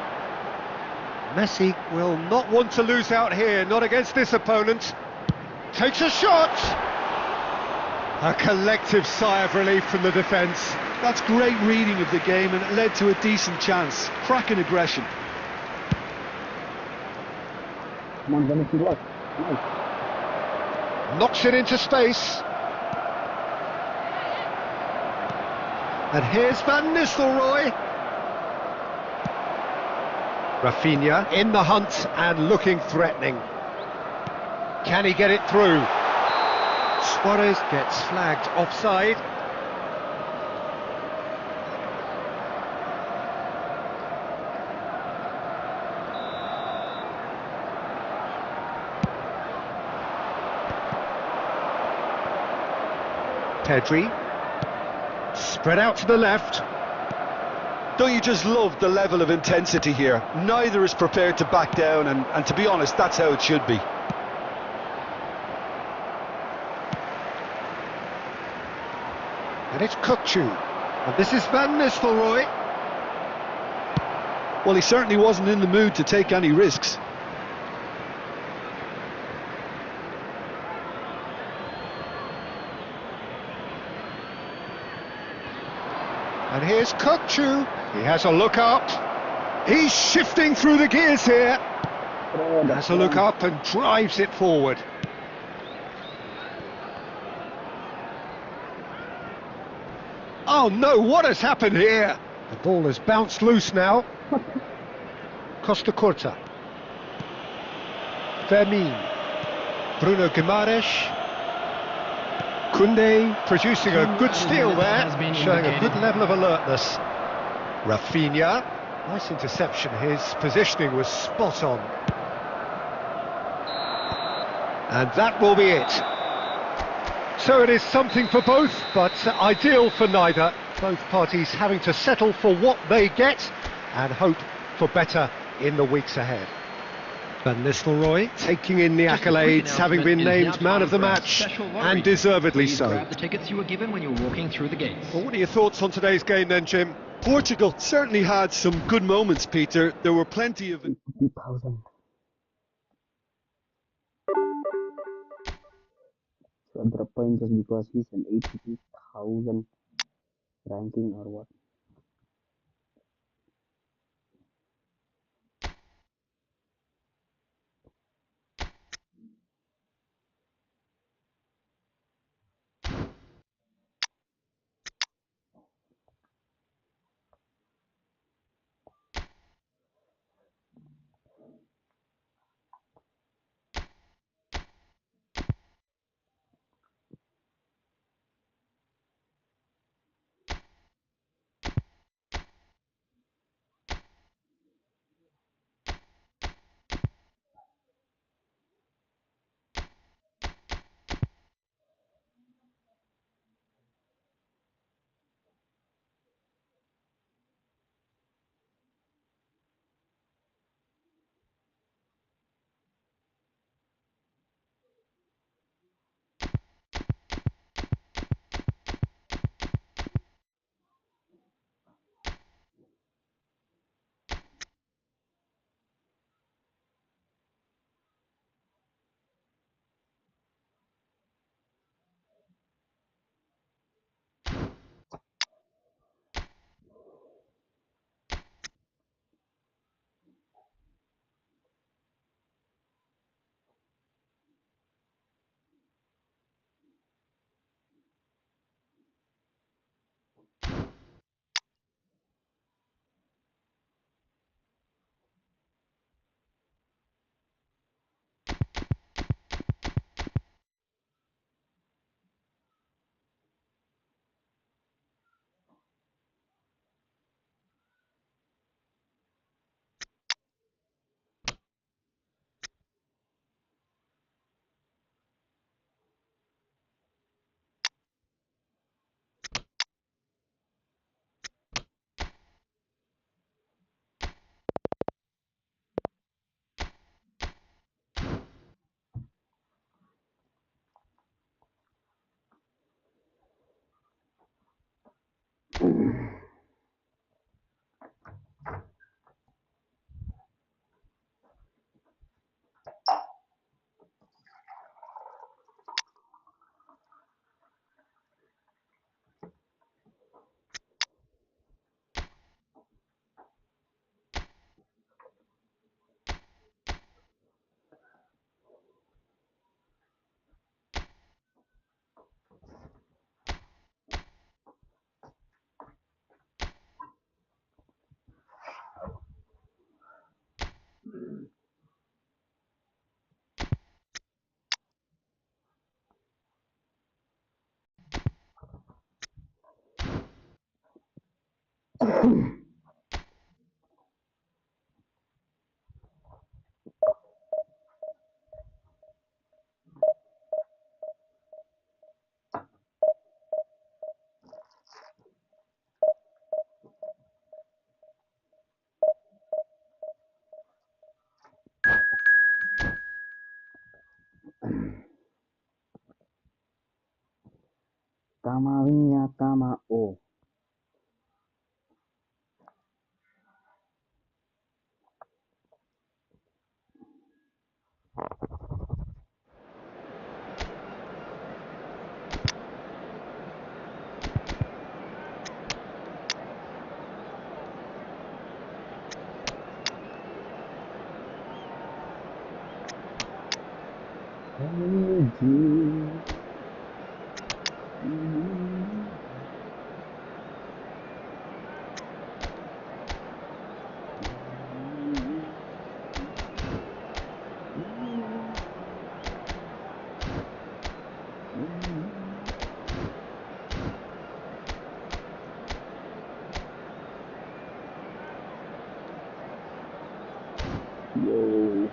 will not want to lose out here, not against this opponent. Takes a shot! A collective sigh of relief from the defence. That's great reading of the game, and it led to a decent chance. Cracking aggression. Knocks it into space. And here's Van Nistelrooy. Rafinha in the hunt and looking threatening. Can he get it through? Suarez gets flagged offside. Pedri. Spread out to the left. Don't you just love the level of intensity here? Neither is prepared to back down, and to be honest, that's how it should be. And it's Kukçu. And this is Van Nistelrooy. Well, he certainly wasn't in the mood to take any risks. And here's Kukçu. He has a look up. He's shifting through the gears here. Has a look up and drives it forward. Oh no, what has happened here? The ball has bounced loose now. Costa Curta. Fermin. Bruno Guimaraes. Koundé producing a good steal there, showing a good level of alertness. Rafinha, nice interception, his positioning was spot on. And that will be it. So it is something for both, but ideal for neither. Both parties having to settle for what they get and hope for better in the weeks ahead. Van Nistelrooy taking in the accolades, having been named man of the match, and deservedly so. Grab the tickets you were given when you were walking through the gates. Well, what are your thoughts on today's game then, Jim? Portugal certainly had some good moments, Peter. There were plenty of... 80,000. So I drop point just because he's an 82,000 ranking or what? Kamawinya kama o. Yo.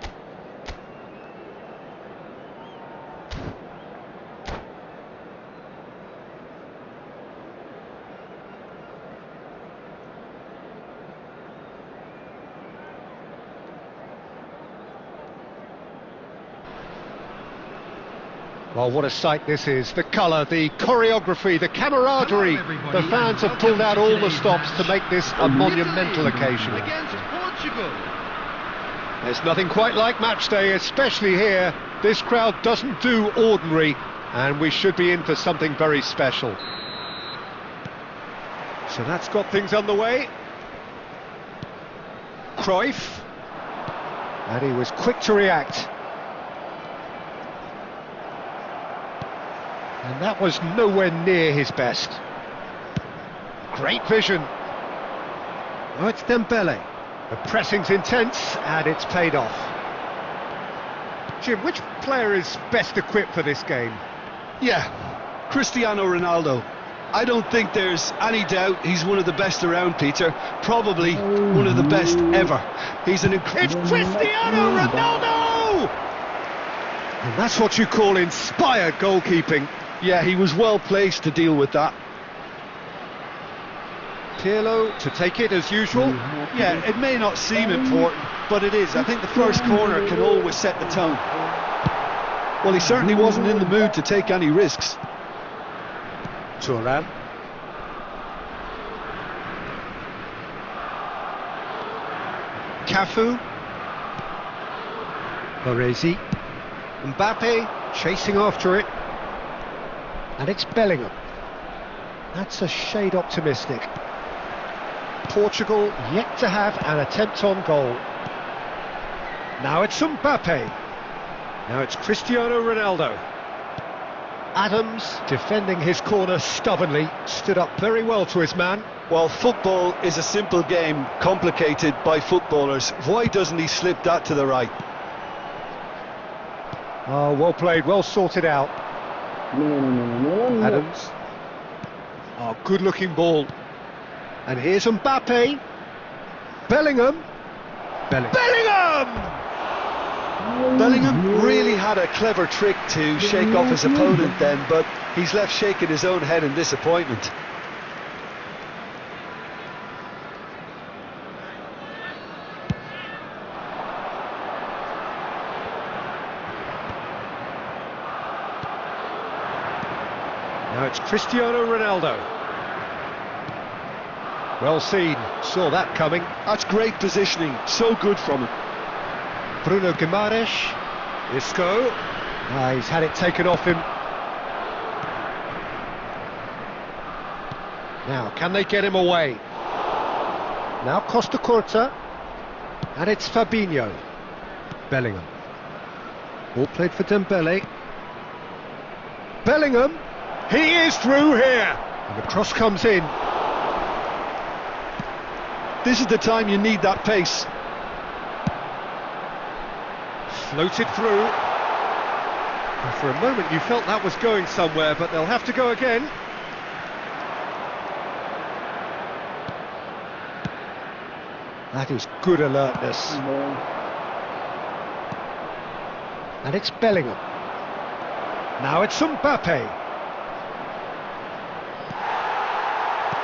Well, what a sight this is. The colour, the choreography, the camaraderie. The fans have pulled out all the stops to make this a monumental occasion. Against Portugal. There's nothing quite like match day, especially here. This crowd doesn't do ordinary, and we should be in for something very special. So that's got things underway. Cruyff. And he was quick to react. And that was nowhere near his best. Great vision. Oh, it's Dembele. The pressing's intense, and it's paid off. Jim, which player is best equipped for this game? Yeah, Cristiano Ronaldo. I don't think there's any doubt he's one of the best around, Peter. Probably one of the best ever. He's an incredible... It's Cristiano Ronaldo! And that's what you call inspired goalkeeping. Yeah, he was well placed to deal with that. Pirlo to take it as usual. Yeah, it may not seem important, but it is. I think the first corner can always set the tone. Well, he certainly wasn't in the mood to take any risks. Thuram. Cafu. Baresi. Mbappe chasing after it. And it's Bellingham. That's a shade optimistic. Portugal yet to have an attempt on goal. Now it's Mbappe. Now it's Cristiano Ronaldo. Adams, defending his corner stubbornly, stood up very well to his man. Well, football is a simple game, complicated by footballers. Why doesn't he slip that to the right? Oh, well played, well sorted out. Adams. Oh, good-looking ball. And here's Mbappe. Bellingham. Bellingham! Bellingham really had a clever trick to shake off his opponent then, but he's left shaking his own head in disappointment. Now it's Cristiano Ronaldo. Well seen, saw that coming. That's great positioning, so good from him. Bruno Guimaraes. Isco. He's had it taken off him. Now, can they get him away? Now Costa Curta. And it's Fabinho. Bellingham. Ball played for Dembele. Bellingham. He is through here. And the cross comes in. This is the time you need that pace. Floated through. And for a moment you felt that was going somewhere, but they'll have to go again. That is good alertness. And it's Bellingham. Now it's Mbappe.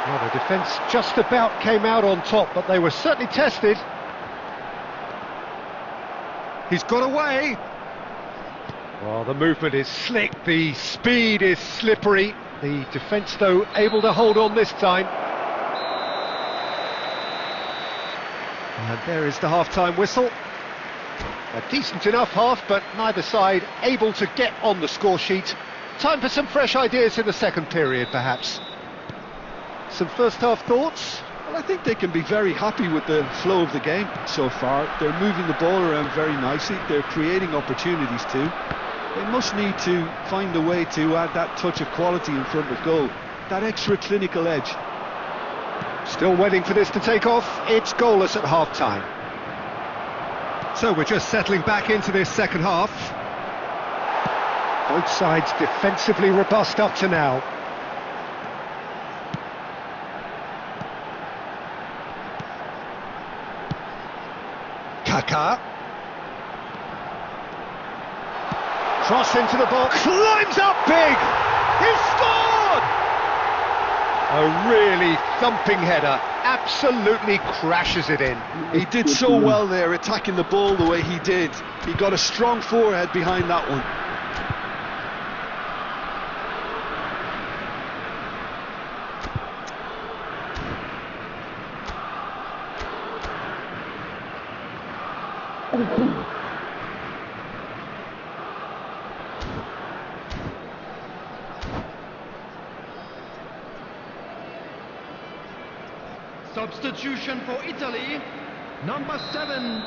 Well, the defence just about came out on top, but they were certainly tested. He's got away. Well, the movement is slick, the speed is slippery. The defence, though, able to hold on this time. And there is the half-time whistle. A decent enough half, but neither side able to get on the score sheet. Time for some fresh ideas in the second period, perhaps. Some first-half thoughts? Well, I think they can be very happy with the flow of the game so far. They're moving the ball around very nicely. They're creating opportunities too. They must need to find a way to add that touch of quality in front of goal. That extra clinical edge. Still waiting for this to take off. It's goalless at half-time. So we're just settling back into this second half. Both sides defensively robust up to now. Kaká. Cross into the box. Climbs up big. He's scored! A really thumping header. Absolutely crashes it in. He did so well there, attacking the ball the way he did. He got a strong forehead behind that one. Substitution for Italy, number 7,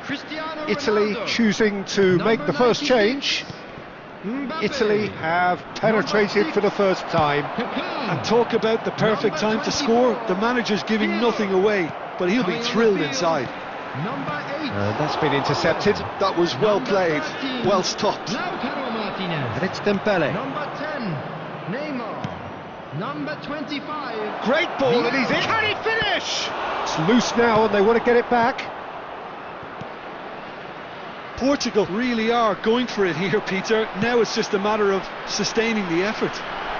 Cristiano Italy Ronaldo. choosing to make the first change. Mbappe. Italy have penetrated for the first time. And talk about the perfect time to score. The manager's giving nothing away, but he'll be thrilled inside. Number 8. That's been intercepted. That was well played, well stopped. Lautaro Martinez. And it's Dembele. Number 10, Neymar. Number 25. Great ball, and he's in. Can he finish? It's loose now, and they want to get it back. Portugal really are going for it here, Peter. Now it's just a matter of sustaining the effort.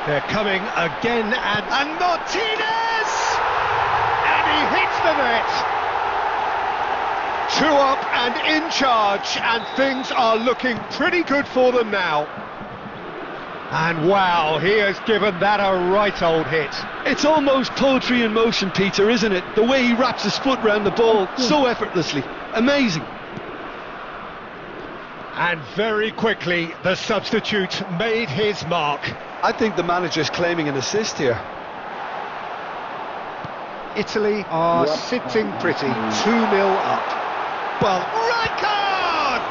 They're coming again, and Martinez! And he hits the net. 2 up and in charge, and things are looking pretty good for them now. And wow, he has given that a right old hit. It's almost poetry in motion, Peter, isn't it? The way he wraps his foot round the ball so effortlessly. Amazing. And very quickly, the substitute made his mark. I think the manager's claiming an assist here. Italy are sitting pretty, 2-0 up. Well, Rijkaard!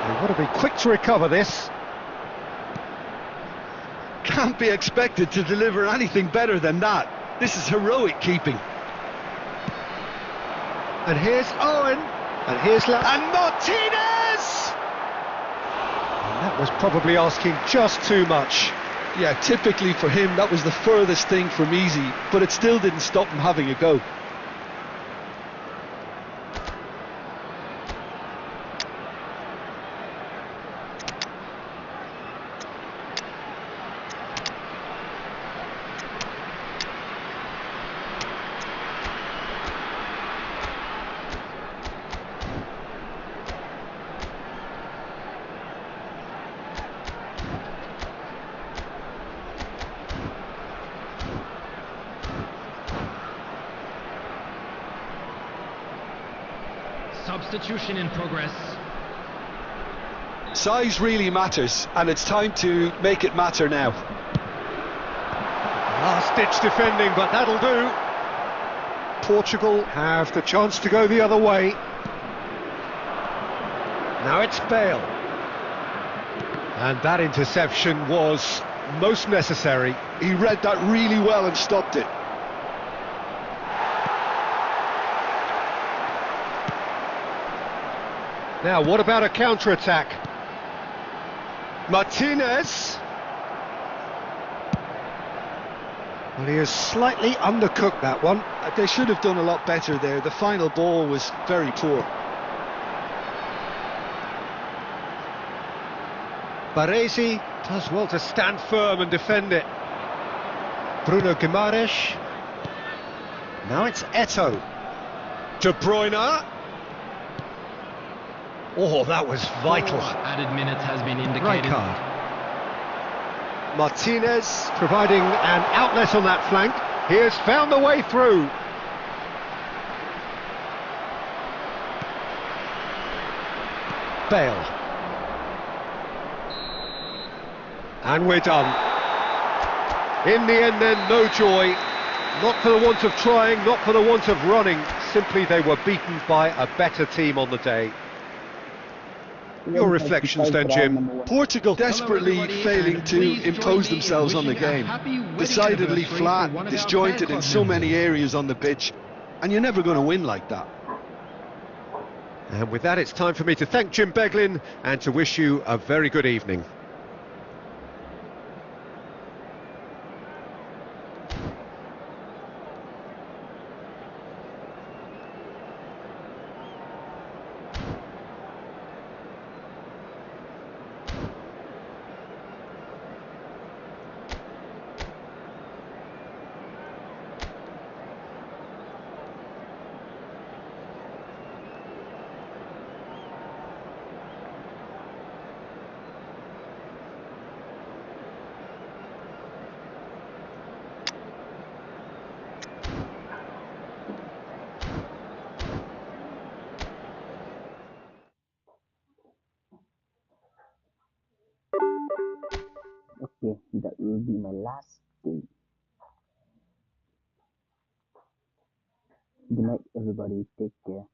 They want to be quick to recover this. Can't be expected to deliver anything better than that. This is heroic keeping. And here's Owen. And here's and Martinez! And that was probably asking just too much. Yeah, typically for him, that was the furthest thing from easy, but it still didn't stop him having a go. Substitution in progress. Size really matters, and it's time to make it matter now. Last-ditch defending, but that'll do. Portugal have the chance to go the other way. Now it's Bale. And that interception was most necessary. He read that really well and stopped it. Now, what about a counter-attack? Martinez. Well, he has slightly undercooked that one. They should have done a lot better there. The final ball was very poor. Baresi does well to stand firm and defend it. Bruno Guimaraes. Now it's Eto'o. De Bruyne. Oh, that was vital. Added minutes has been indicated. Right card. Martinez providing an outlet on that flank. He has found the way through. Bale. And we're done. In the end then, no joy. Not for the want of trying, not for the want of running. Simply they were beaten by a better team on the day. Your reflections then, Jim? Portugal desperately failing to impose themselves on the game. Decidedly flat, disjointed in so many areas on the pitch, and you're never going to win like that. And with that, it's time for me to thank Jim Beglin and to wish you a very good evening. Okay, that will be my last day. Good night, everybody. Take care.